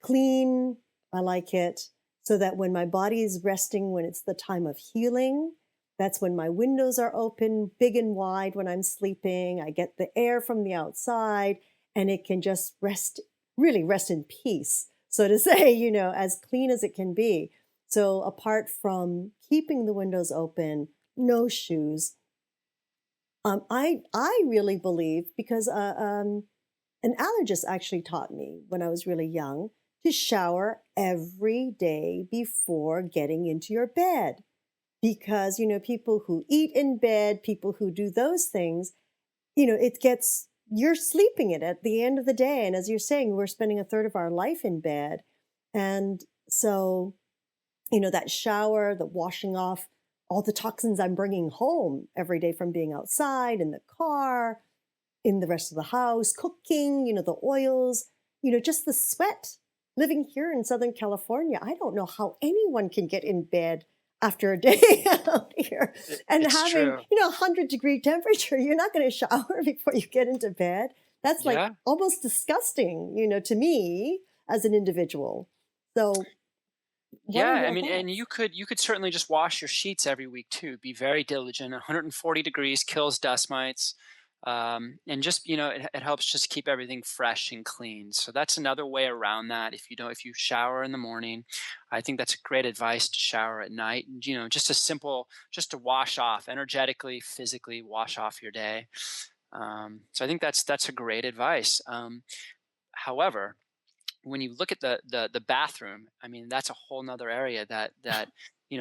clean. I like it so that when my body is resting, when it's the time of healing, that's when my windows are open big and wide when I'm sleeping. I get the air from the outside and it can just rest, really rest in peace, so to say, as clean as it can be. So, apart from keeping the windows open, no shoes, I really believe because an allergist actually taught me when I was really young to shower every day before getting into your bed because people who eat in bed, people who do those things, it gets you're sleeping it at the end of the day, and as you're saying, we're spending a third of our life in bed. And so that shower, the washing off all the toxins I'm bringing home every day from being outside, in the car, in the rest of the house, cooking, the oils, just the sweat. Living here in Southern California, I don't know how anyone can get in bed after a day out here and It's having, true. 100-degree temperature. You're not going to shower before you get into bed. That's like Yeah. almost disgusting, to me as an individual. So, what are Yeah, I your mean, and thoughts? you could certainly just wash your sheets every week too. Be very diligent. 140 degrees kills dust mites, and just it helps just keep everything fresh and clean. So that's another way around that. If you shower in the morning, I think that's great advice to shower at night. And, just a simple, just to wash off energetically, physically, wash off your day. So I think that's a great advice. However, when you look at the bathroom, I mean, that's a whole nother area that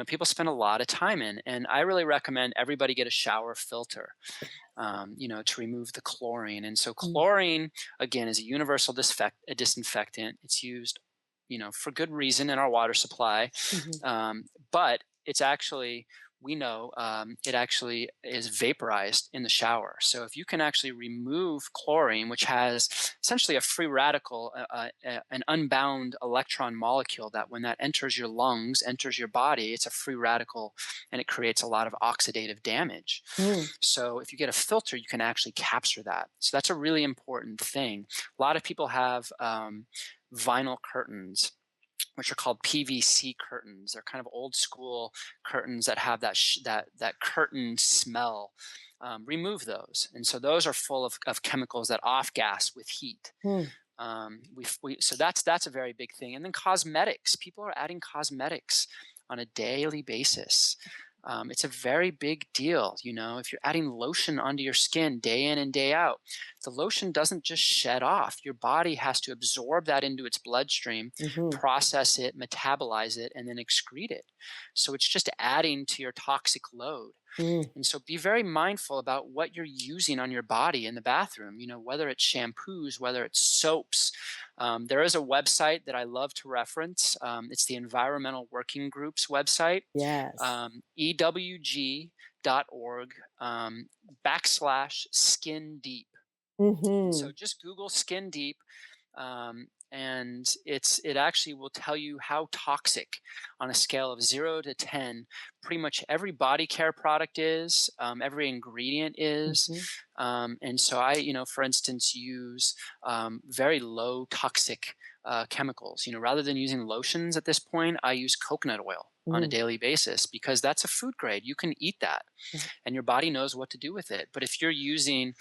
people spend a lot of time in. And I really recommend everybody get a shower filter, to remove the chlorine. And so Mm, chlorine, again, is a universal a disinfectant. It's used, for good reason in our water supply. mhm. But it's actually we know it actually is vaporized in the shower. So if you can actually remove chlorine, which has essentially a free radical, an unbound electron molecule that when that enters your lungs, enters your body, it's a free radical and it creates a lot of oxidative damage. Mm. So if you get a filter, you can actually capture that. So that's a really important thing. A lot of people have vinyl curtains, which are called PVC curtains. They're kind of old school curtains that have that curtain smell. Remove those, and so those are full of chemicals that off gas with heat. Mm. So that's a very big thing. And then cosmetics. People are adding cosmetics on a daily basis. It's a very big deal. If you're adding lotion onto your skin day in and day out, the lotion doesn't just shed off. Your body has to absorb that into its bloodstream, Hmm. process it, metabolize it, and then excrete it. So it's just adding to your toxic load. Mm. And so be very mindful about what you're using on your body in the bathroom, whether it's shampoos, whether it's soaps. There is a website that I love to reference. It's the Environmental Working Group's website, Yes. ewg.org /skin deep. And so Hmm. just Google skin deep, and it actually will tell you how toxic on a scale of 0 to 10 pretty much every body care product is, every ingredient is. Hmm. And so I, for instance, use very low toxic chemicals. Rather than using lotions at this point, I use coconut oil on a Mm. daily basis because that's a food grade. You can eat that Right. and your body knows what to do with it. But if you're using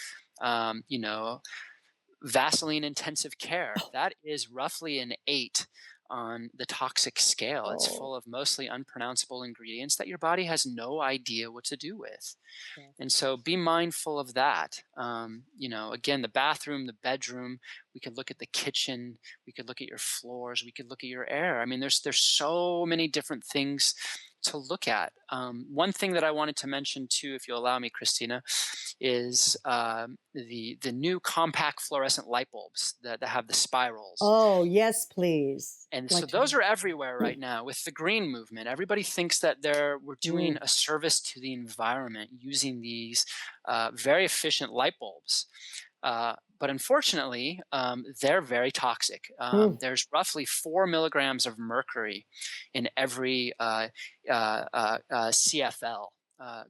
Vaseline intensive care, that is roughly an 8 on the toxic scale. It's Oh, full of mostly unpronounceable ingredients that your body has no idea what to do with. yes. And so be mindful of that. Again, the bathroom, the bedroom, we could look at the kitchen, we could look at your floors, we could look at your air. I mean, there's so many different things to look at. One thing that I wanted to mention too, if you'll allow me, Christina, is the new compact fluorescent light bulbs that have the spirals. Oh, yes, please. And so Like those to. are everywhere right now with the green movement. Everybody thinks that we're doing Mm. a service to the environment using these very efficient light bulbs. But unfortunately, they're very toxic. Mm. There's roughly 4 milligrams of mercury in every CFL,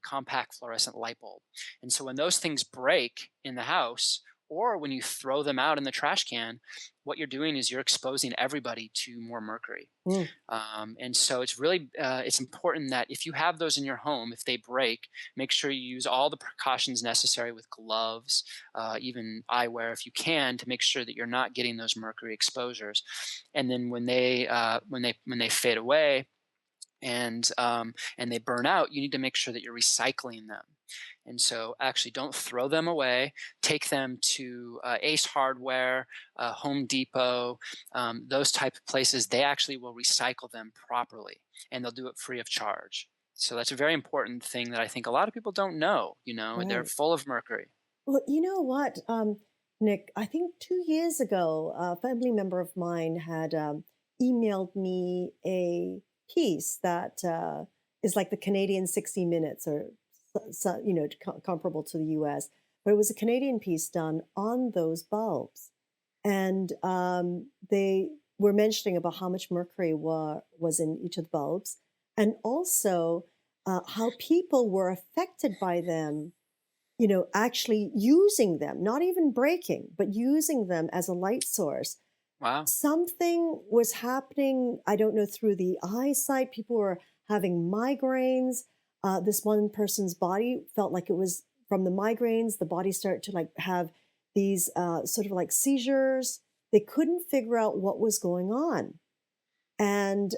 compact fluorescent light bulb. And so when those things break in the house, or when you throw them out in the trash can, what you're doing is you're exposing everybody to more mercury. Mm. And so it's important that if you have those in your home, if they break, make sure you use all the precautions necessary with gloves, even eyewear if you can, to make sure that you're not getting those mercury exposures. And then when they fade away and they burn out, you need to make sure that you're recycling them. And so actually don't throw them away. Take them to Ace Hardware, Home Depot, those type of places. They actually will recycle them properly and they'll do it free of charge. So that's a very important thing that I think a lot of people don't know. They're Right. full of mercury. Well, you know what, Nick? I think 2 years ago, a family member of mine had emailed me a piece that is like the Canadian 60 Minutes or comparable to the US, but it was a Canadian piece done on those bulbs. And they were mentioning about how much mercury was in each of the bulbs, and also how people were affected by them, actually using them, not even breaking, but using them as a light source. Wow. Something was happening, I don't know, through the eyesight. People were having migraines. This one person's body felt like it was from the migraines. The body started to like have these sort of like seizures. They couldn't figure out what was going on. And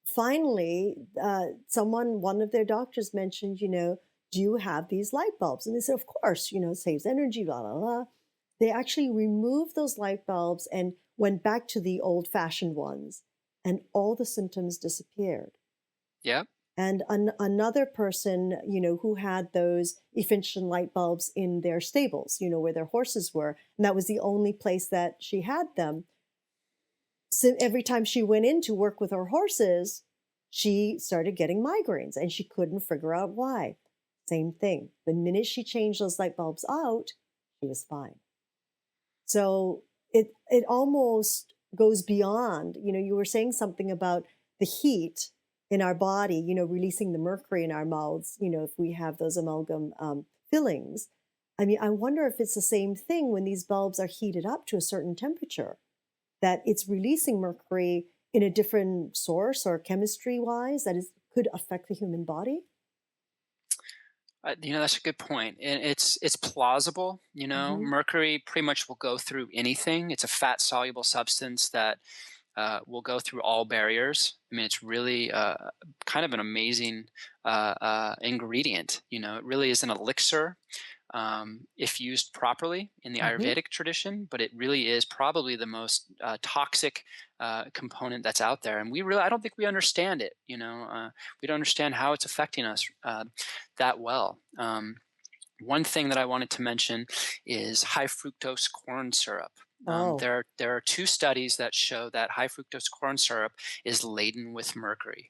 finally, one of their doctors mentioned, do you have these light bulbs? And they said, of course, it saves energy, blah, blah, blah. They actually removed those light bulbs and went back to the old fashioned ones, and all the symptoms disappeared. Yeah. And another person, who had those efficient light bulbs in their stables, where their horses were, and that was the only place that she had them. So every time she went in to work with her horses, she started getting migraines and she couldn't figure out why. Same thing. The minute she changed those light bulbs out, she was fine. So it almost goes beyond, you were saying something about the heat in our body, releasing the mercury in our mouths, if we have those amalgam fillings. I mean, I wonder if it's the same thing when these bulbs are heated up to a certain temperature, that it's releasing mercury in a different source or chemistry wise that could affect the human body. That's a good point, and it's plausible. Hmm. Mercury pretty much will go through anything. It's a fat soluble substance that will go through all barriers. I mean, it's really kind of an amazing ingredient. It really is an elixir if used properly in the Hmm. Ayurvedic tradition, but it really is probably the most toxic component that's out there. And I don't think we understand it. We don't understand how it's affecting us that well. One thing that I wanted to mention is high fructose corn syrup. Oh, There are two studies that show that high fructose corn syrup is laden with mercury,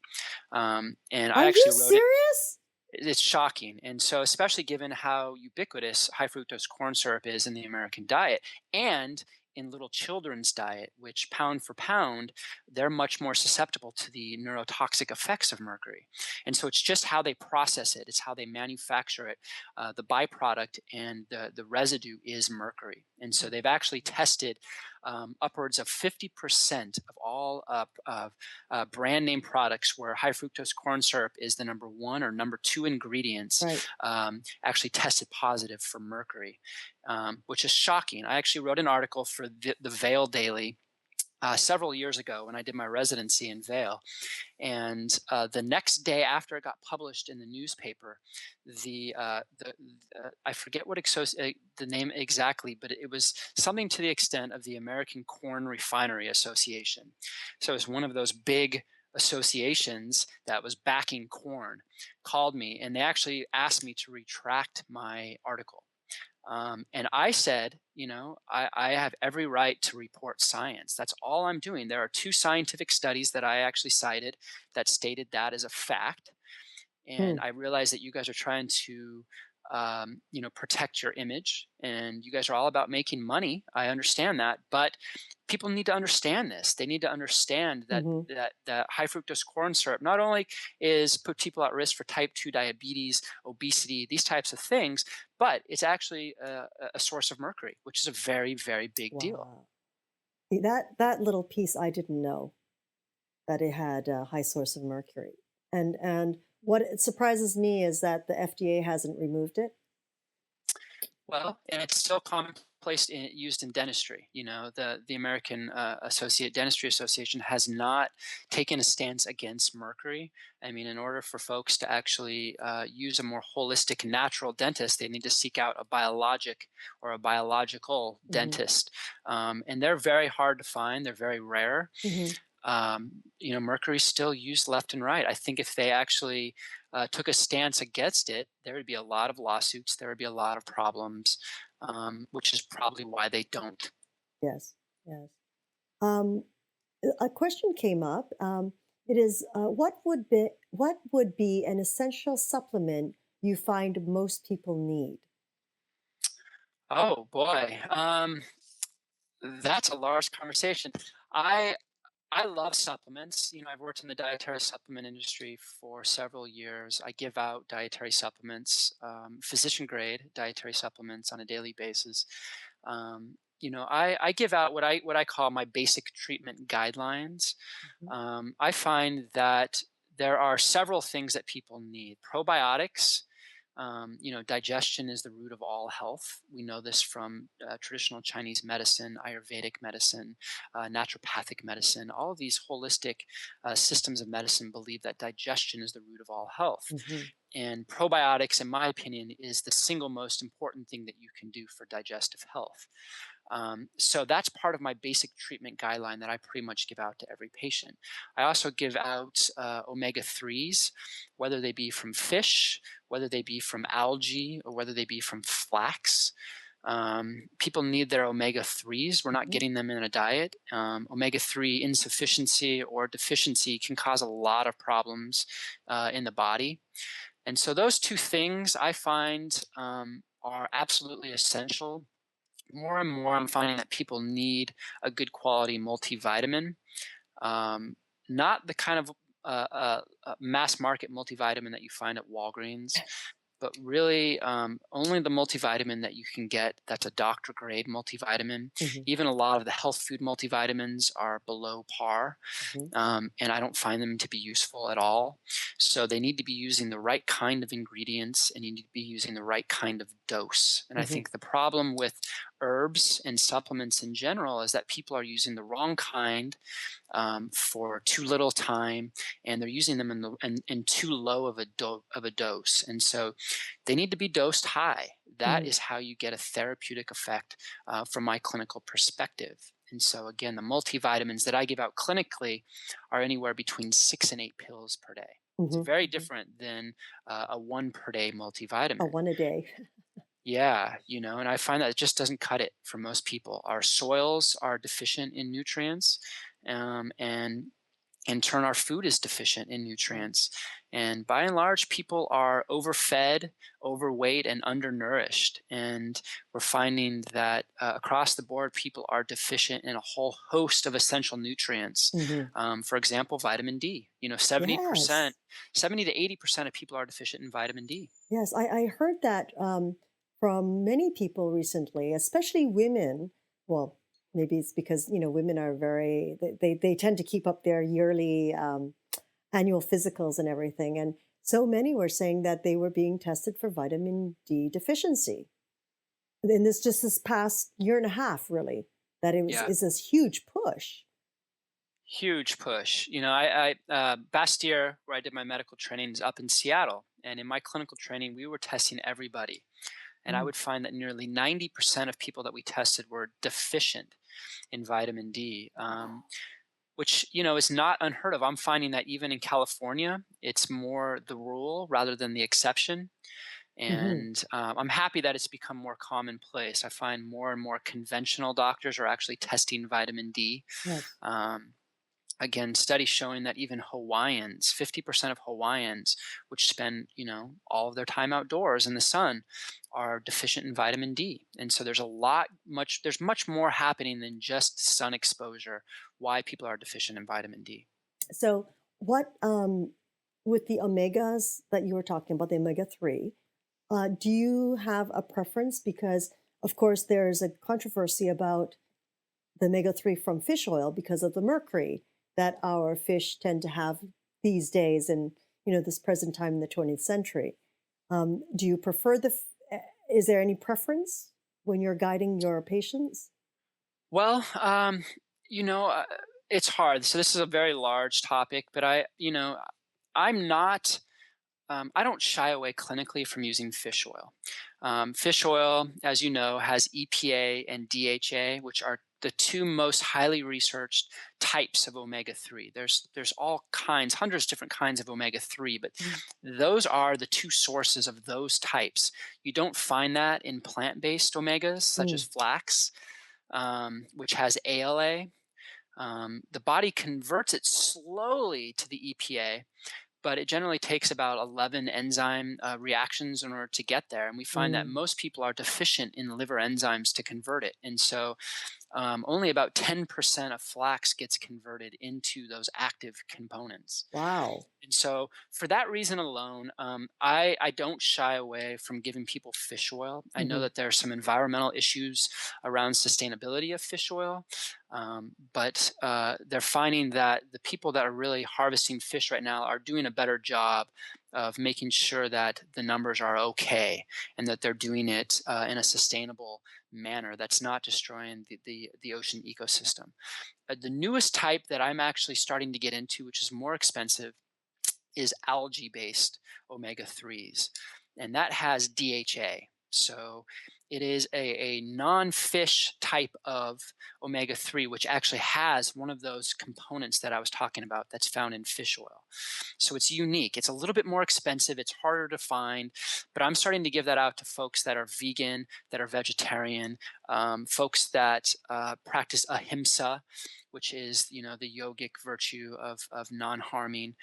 and I are you actually wrote it. serious? It's shocking, and so especially given how ubiquitous high fructose corn syrup is in the American diet and in little children's diet, which pound for pound, they're much more susceptible to the neurotoxic effects of mercury. And so it's just how they process it, it's how they manufacture it. The byproduct and the residue is mercury. And so they've actually tested upwards of 50% of all brand name products where high fructose corn syrup is the number one or number two ingredients, Right. actually tested positive for mercury, which is shocking. I actually wrote an article for the Vale Daily several years ago when I did my residency in Vale. And the next day after it got published in the newspaper, I forget the name exactly, but it was something to the extent of the American Corn Refinery Association. So it's one of those big associations that was backing corn, called me, and they actually asked me to retract my article. And I said, I have every right to report science. That's all I'm doing. There are two scientific studies that I actually cited that stated that as a fact. Hmm. And I realize that you guys are trying to, protect your image, and you guys are all about making money. I understand that, but people need to understand this. They need to understand that Hmm. that high fructose corn syrup not only is put people at risk for type 2 diabetes, obesity, these types of things, but it's actually a source of mercury, which is a very, very big deal. Wow. See, that little piece I didn't know, that it had a high source of mercury. And what it surprises me is that the FDA hasn't removed it. Well, and it's still commonplace used in dentistry. The American Associate Dentistry Association has not taken a stance against mercury. I mean, in order for folks to actually use a more holistic, natural dentist, they need to seek out a biologic or a biological Hmm. dentist, and they're very hard to find. They're very rare. Hmm. Mercury's still used left and right. I think if they actually took a stance against it, there would be a lot of lawsuits. There would be a lot of problems, which is probably why they don't. Yes. Yes. Um, a question came up. It is what would be an essential supplement you find most people need? Oh boy, that's a large conversation. I I love supplements. I've worked in the dietary supplement industry for several years. I give out dietary supplements, physician grade dietary supplements on a daily basis. I give out what I call my basic treatment guidelines. Mhm. I find that there are several things that people need. Probiotics. Digestion is the root of all health. We know this from traditional Chinese medicine, Ayurvedic medicine, naturopathic medicine. All of these holistic systems of medicine believe that digestion is the root of all health. Mhm. And probiotics, in my opinion, is the single most important thing that you can do for digestive health. So that's part of my basic treatment guideline that I pretty much give out to every patient. I also give out omega 3s, whether they be from fish, whether they be from algae, or whether they be from flax. People need their omega 3s. We're not Mhm. getting them in a diet. Omega 3 insufficiency or deficiency can cause a lot of problems in the body. And so, those two things I find are absolutely essential. More and more, I'm finding that people need a good quality multivitamin, um, not the kind of mass market multivitamin that you find at Walgreens, but really only the multivitamin that you can get that's a doctor grade multivitamin. Mhm. Even a lot of the health food multivitamins are below par, Mhm. and I don't find them to be useful at all. So they need to be using the right kind of ingredients, and you need to be using the right kind of dose. And I Mhm. think the problem with herbs and supplements in general is that people are using the wrong kind for too little time, and they're using them in too low of a dose. And so they need to be dosed high. That Mhm. is how you get a therapeutic effect from my clinical perspective. And so, again, the multivitamins that I give out clinically are anywhere between 6 and 8 pills per day. It's Mhm. very Mhm. different than a one per day Oh, multivitamin. one a day. Yeah, and I find that it just doesn't cut it for most people. Our soils are deficient in nutrients, and in turn, our food is deficient in Wow. nutrients. And by and large, people are overfed, overweight, and undernourished. And we're finding that across the board, people are deficient in a whole host of essential nutrients. Mhm. For example, vitamin D. 70%, Yes. 70 to 80% of people are deficient in vitamin D. Yes, I heard that from many people recently, especially women. Well, maybe it's because women are they tend to keep up their yearly annual physicals and everything, and so many were saying that they were being tested for vitamin D deficiency. In this past year and a half, really, that it was Yeah. is this huge push. Huge push. Bastyr, where I did my medical training, is up in Seattle. And in my clinical training, we were testing everybody. And I Mm. would find that nearly 90% of people that we tested were deficient in vitamin D, Wow. which, is not unheard of. I'm finding that even in California, it's more the rule rather than the exception. Hmm. And I'm happy that it's become more commonplace. I find more and more conventional doctors are actually testing vitamin D. Yes. Um, Again, studies showing that even Hawaiians, 50% of Hawaiians, which spend, all of their time outdoors in the sun, are deficient in vitamin D. And so there's much more happening than just sun exposure, why people are deficient in vitamin D. So, what with the omegas that you were talking about, the omega 3? Do you have a preference? Because, of course, there's a controversy about the omega 3 from fish oil because of the mercury that our fish tend to have these days and, this present time in the 20th century. Do you prefer is there any preference when you're guiding your patients? Well, you know, uh, it's hard. So this is a very large topic, but I'm not. I don't shy away clinically from using fish oil. Fish oil, as you know, has EPA and DHA, which are the two most highly researched types of omega 3. There's all kinds, hundreds of different kinds of omega 3, but Mm. those are the two sources of those types. You don't find that in plant based omegas, such as Mm. flax, which has ALA. The body converts it slowly to the EPA, but it generally takes about 11 enzyme reactions in order to get there. And we find that Mm. most people are deficient in liver enzymes to convert it. And so only about 10% of flax gets converted into those active components. Wow. And so, for that reason alone, I don't shy away from giving people fish oil. I know Hmm. that there are some environmental issues around sustainability of fish oil, but they're finding that the people that are really harvesting fish right now are doing a better job of making sure that the numbers are okay and that they're doing it in a sustainable manner that's not destroying the ocean ecosystem. The newest type that I'm actually starting to get into, which is more expensive, is algae based omega 3s, and that has DHA. So It is a non-fish type of omega-3, which actually has one of those components that I was talking about that's found in fish oil. So it's unique. It's a little bit more expensive. It's harder to find, but I'm starting to give that out to folks that are vegan, that are vegetarian, folks that practice ahimsa, which is the yogic virtue of non-harming.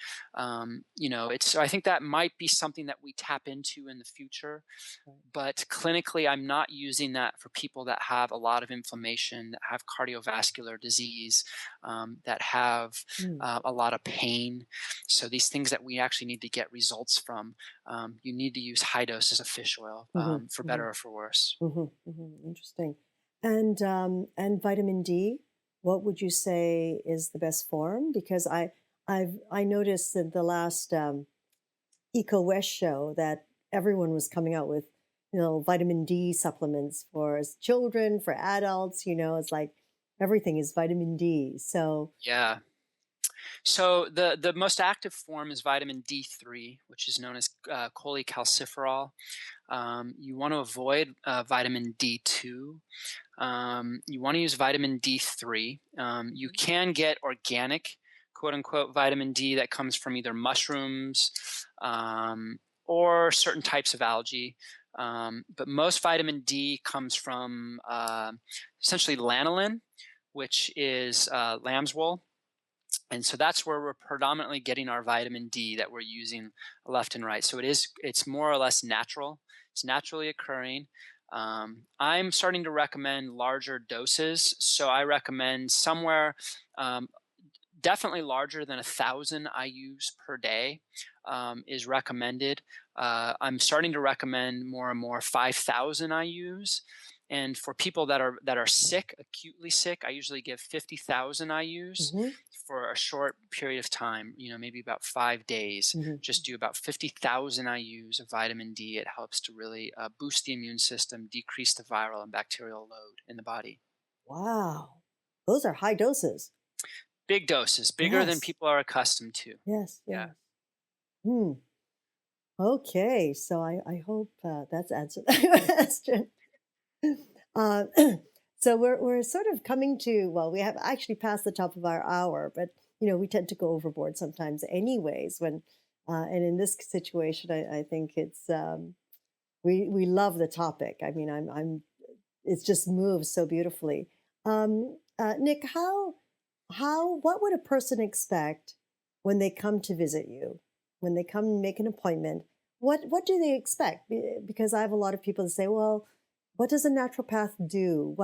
It's so I think that might be something that we tap into in the future, Right. but clinically, I'm not using that for people that have a lot of inflammation, that have cardiovascular disease, that have Mm. a lot of pain. So these things that we actually need to get results from, you need to use high doses of fish oil, Hmm. for Hmm. better or for worse. Hmm. Hmm. Interesting. And vitamin D, what would you say is the best form? Because I noticed in the last Eco West show that everyone was coming out with, vitamin D supplements for children, for adults. It's like everything is vitamin D. So, Yeah. So the most active form is vitamin D3, which is known as cholecalciferol. You want to avoid vitamin D2. You want to use vitamin D3. You can get organic, quote unquote, vitamin D that comes from either mushrooms or certain types of algae. But most vitamin D comes from essentially lanolin, which is lamb's wool. And so that's where we're predominantly getting our vitamin D that we're using left and right. So it's more or less natural. It's naturally occurring. I'm starting to recommend larger doses. So I recommend somewhere um, definitely larger than 1,000 IU's per day is recommended. I'm starting to recommend more and more 5,000 IU's. And for people that are sick, acutely sick, I usually give 50,000 IU's hmm. for a short period of time. Maybe about 5 days. Hmm. Just do about 50,000 IU's of vitamin D. It helps to really boost the immune system, decrease the viral and bacterial load in the body. Wow, those are high doses. Big doses, bigger than Yes, people are accustomed to. yes, Yeah. yes. Hmm. Okay, so I hope that's answered that question. Uh, so we're sort of coming to, well, we have actually passed the top of our hour, but we tend to go overboard sometimes, anyways. And in this situation, I think we love the topic. I mean, I'm it just moves so beautifully. Nick, what would a person expect when they come to visit you, when they come make an appointment? What do they expect? Because I have a lot of people that say, "Well, what does a naturopath do?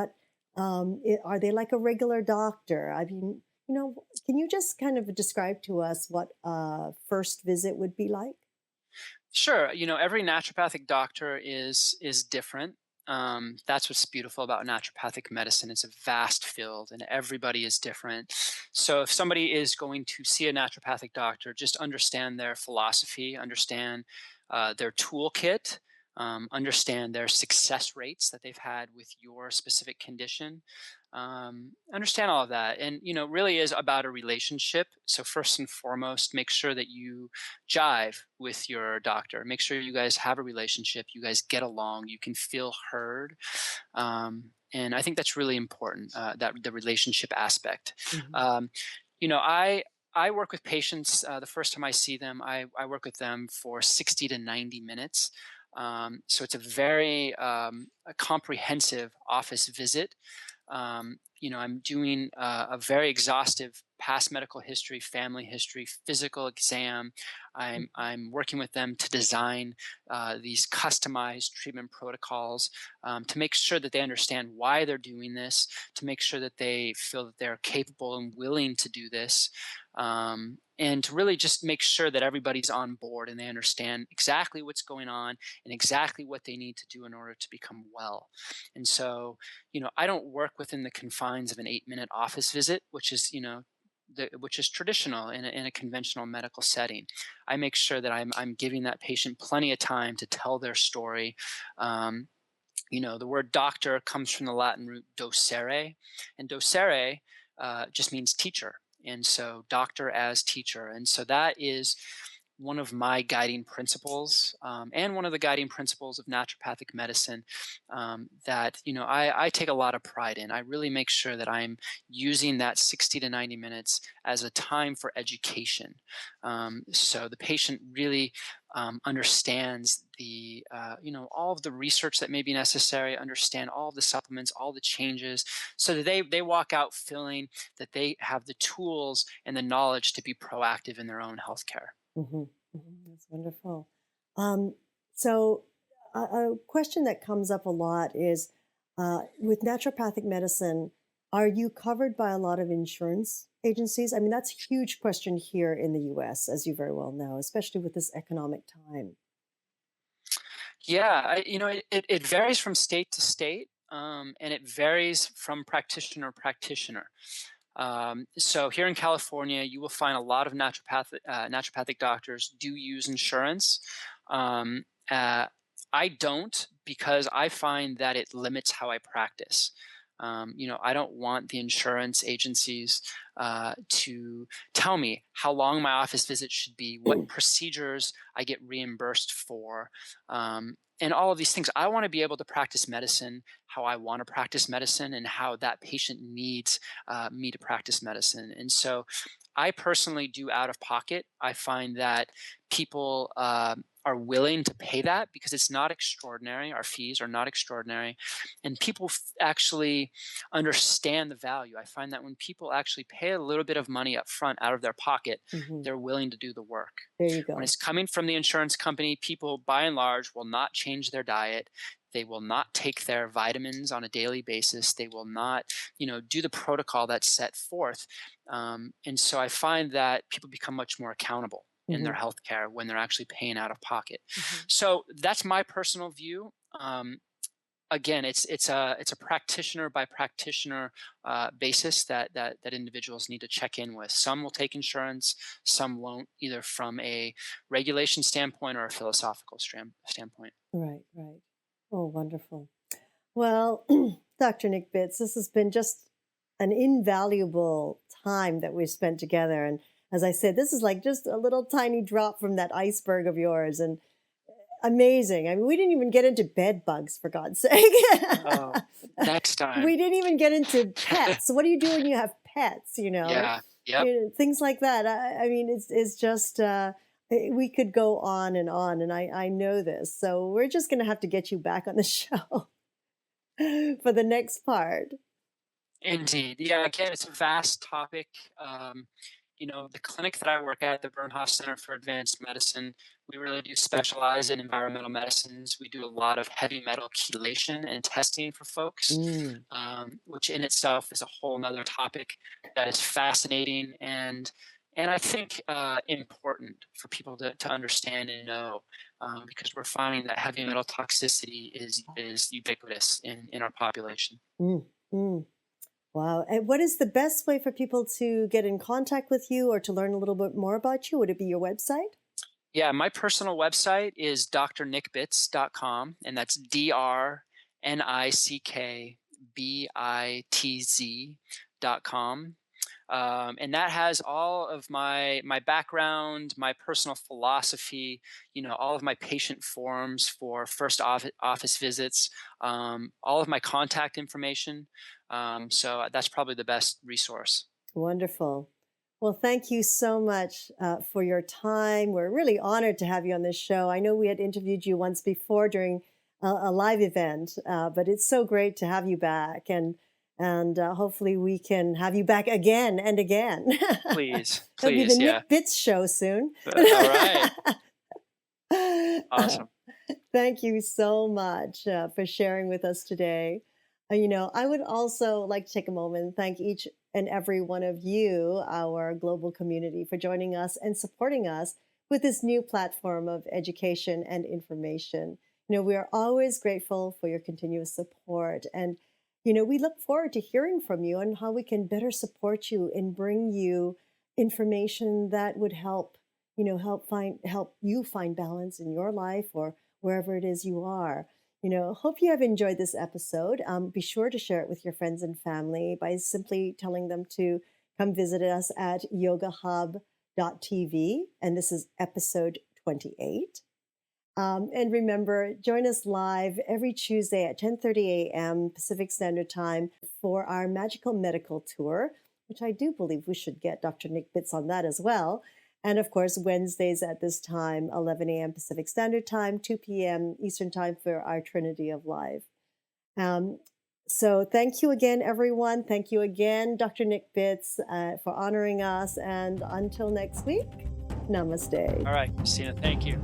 Are they like a regular doctor?" I mean, can you just kind of describe to us what a first visit would be like? Sure. Every naturopathic doctor is different. That's what's beautiful about naturopathic medicine. It's a vast field, and everybody is different. So, if somebody is going to see a naturopathic doctor, just understand their philosophy, understand their toolkit, understand their success rates that they've had with your specific condition. Understand all of that, and really is about a relationship. So, first and foremost, make sure that you jive with your doctor. Make sure you guys have a relationship, you guys get along, you can feel heard. And I think that's really important, that the relationship aspect. Hmm. Um, you know, I I work with patients. The first time I see them, I work with them for 60 to 90 minutes. So it's a very a comprehensive office visit. I'm doing a very exhaustive past medical history, family history, physical exam. I'm working with them to design these customized treatment protocols, to make sure that they understand why they're doing this, to make sure that they feel that they're capable and willing to do this. And to really just make sure that everybody's on board and they understand exactly what's going on and exactly what they need to do in order to become well. And so, I don't work within the confines of an 8-minute office visit, which is, which is traditional in a conventional medical setting. I make sure that I'm giving that patient plenty of time to tell their story. Um, the word doctor comes from the Latin root docere, and docere just means teacher. And so, doctor as teacher. And so, that is one of my guiding principles, and one of the guiding principles of naturopathic medicine, that I take a lot of pride in. I really make sure that I'm using that 60 to 90 minutes as a time for education, so the patient really understands all of the research that may be necessary, understand all of the supplements, all the changes, so that they walk out feeling that they have the tools and the knowledge to be proactive in their own healthcare. Hmm. That's wonderful. Um, so, a question that comes up a lot is with naturopathic medicine, are you covered by a lot of insurance agencies? I mean, that's a huge question here in the US, as you very well know, especially with this economic time. Yeah, it varies from state to state, and it varies from practitioner to practitioner. So here in California, you will find a lot of naturopathic doctors do use insurance. Um, uh, I don't, because I find that it limits how I practice. I don't want the insurance agencies to tell me how long my office visit should be, what procedures I get reimbursed for, and all of these things. I want to be able to practice medicine how I want to practice medicine and how that patient needs me to practice medicine. And so I personally do out of pocket. I find that people are willing to pay that because it's not extraordinary. Our fees are not extraordinary. And people actually understand the value. I find that when people actually pay a little bit of money up front out of their pocket, Hmm. they're willing to do the work. There you When go. it's coming from the insurance company, people by and large will not change their diet. They will not take their vitamins on a daily basis. They will not, do the protocol that's set forth. And so I find that people become much more accountable in Hmm. their healthcare when they're actually paying out of pocket. Hmm. So that's my personal view. Again, it's a practitioner by practitioner basis that individuals need to check in with. Some will take insurance, some won't, either from a regulation standpoint or a philosophical standpoint. Right, right. Oh, wonderful. Well, Dr. Nick Bitts, this has been just an invaluable time that we've spent together. And as I said, this is like just a little tiny drop from that iceberg of yours. And amazing. I mean, we didn't even get into bed bugs, for God's sake. Oh, next time. We didn't even get into pets. What do you do when you have pets, you know? Yeah. Yep. Things like that. I mean, it's just, we could go on, and I know this. So we're just going to have to get you back on the show for the next part. Indeed. Yeah, again, it's a vast topic. The clinic that I work at, the Bernhoff Center for Advanced Medicine, we really do specialize in environmental medicines. We do a lot of heavy metal chelation and testing for folks, Mm. which in itself is a whole nother topic that is fascinating and I think important for people to understand and know, because we're finding that heavy metal toxicity is ubiquitous in our population. Mm. Mm. Wow. And what is the best way for people to get in contact with you or to learn a little bit more about you? Would it be your website? Yeah, my personal website is drnickbitz.com, and that's drnickbitz.com. And that has all of my background, my personal philosophy, all of my patient forms for first office visits, all of my contact information. So that's probably the best resource. Wonderful. Well, thank you so much for your time. We're really honored to have you on this show. I know we had interviewed you once before during a live event, but it's so great to have you back, and hopefully we can have you back again and again. Please, It'll be the please, yeah. Nick Bitz show soon. All right, awesome. Thank you so much for sharing with us today. I would also like to take a moment and thank each and every one of you, our global community, for joining us and supporting us with this new platform of education and information. We are always grateful for your continuous support. And, we look forward to hearing from you on how we can better support you and bring you information that would help you find balance in your life or wherever it is you are. Hope you have enjoyed this episode. Be sure to share it with your friends and family by simply telling them to come visit us at naturopathic.tv, and this is episode 28. And remember, join us live every Tuesday at 10:30 a.m. Pacific Standard Time for our Magical Medical Tour, which I do believe we should get Dr. Nick Bitz on that as well. And of course, Wednesdays at this time, 11 a.m. Pacific Standard Time, 2 p.m. Eastern Time for our Trinity of Life. So thank you again, everyone. Thank you again, Dr. Nick Bitz, for honoring us. And until next week, namaste. All right, Christina, thank you.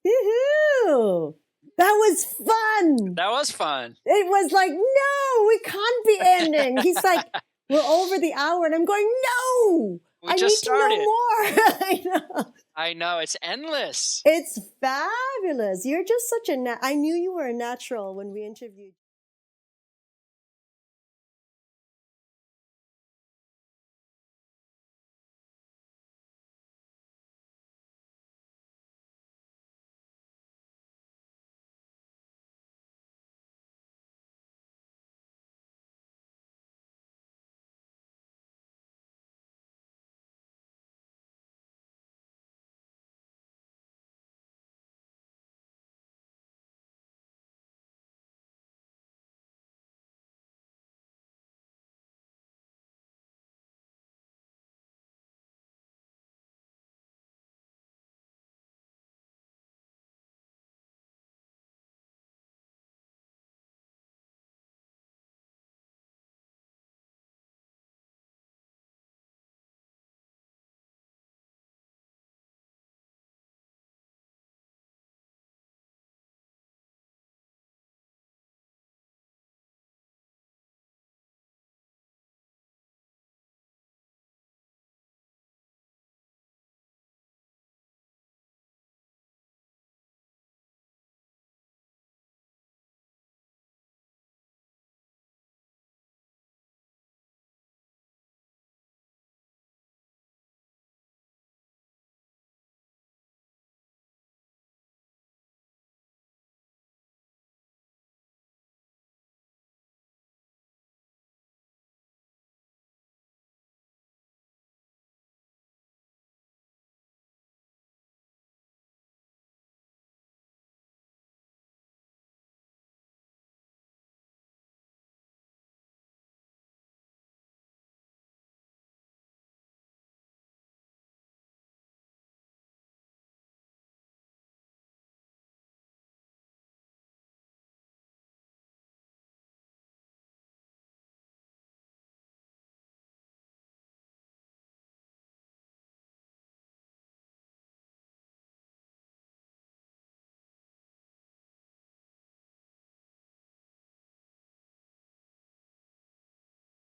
Woohoo! That was fun. That was fun. It was like, no, we can't be ending. He's like, we're over the hour. And I'm going, no, We I just need to know started. more. I know. I know, it's endless. It's fabulous. You're just such a I knew you were a natural when we interviewed you.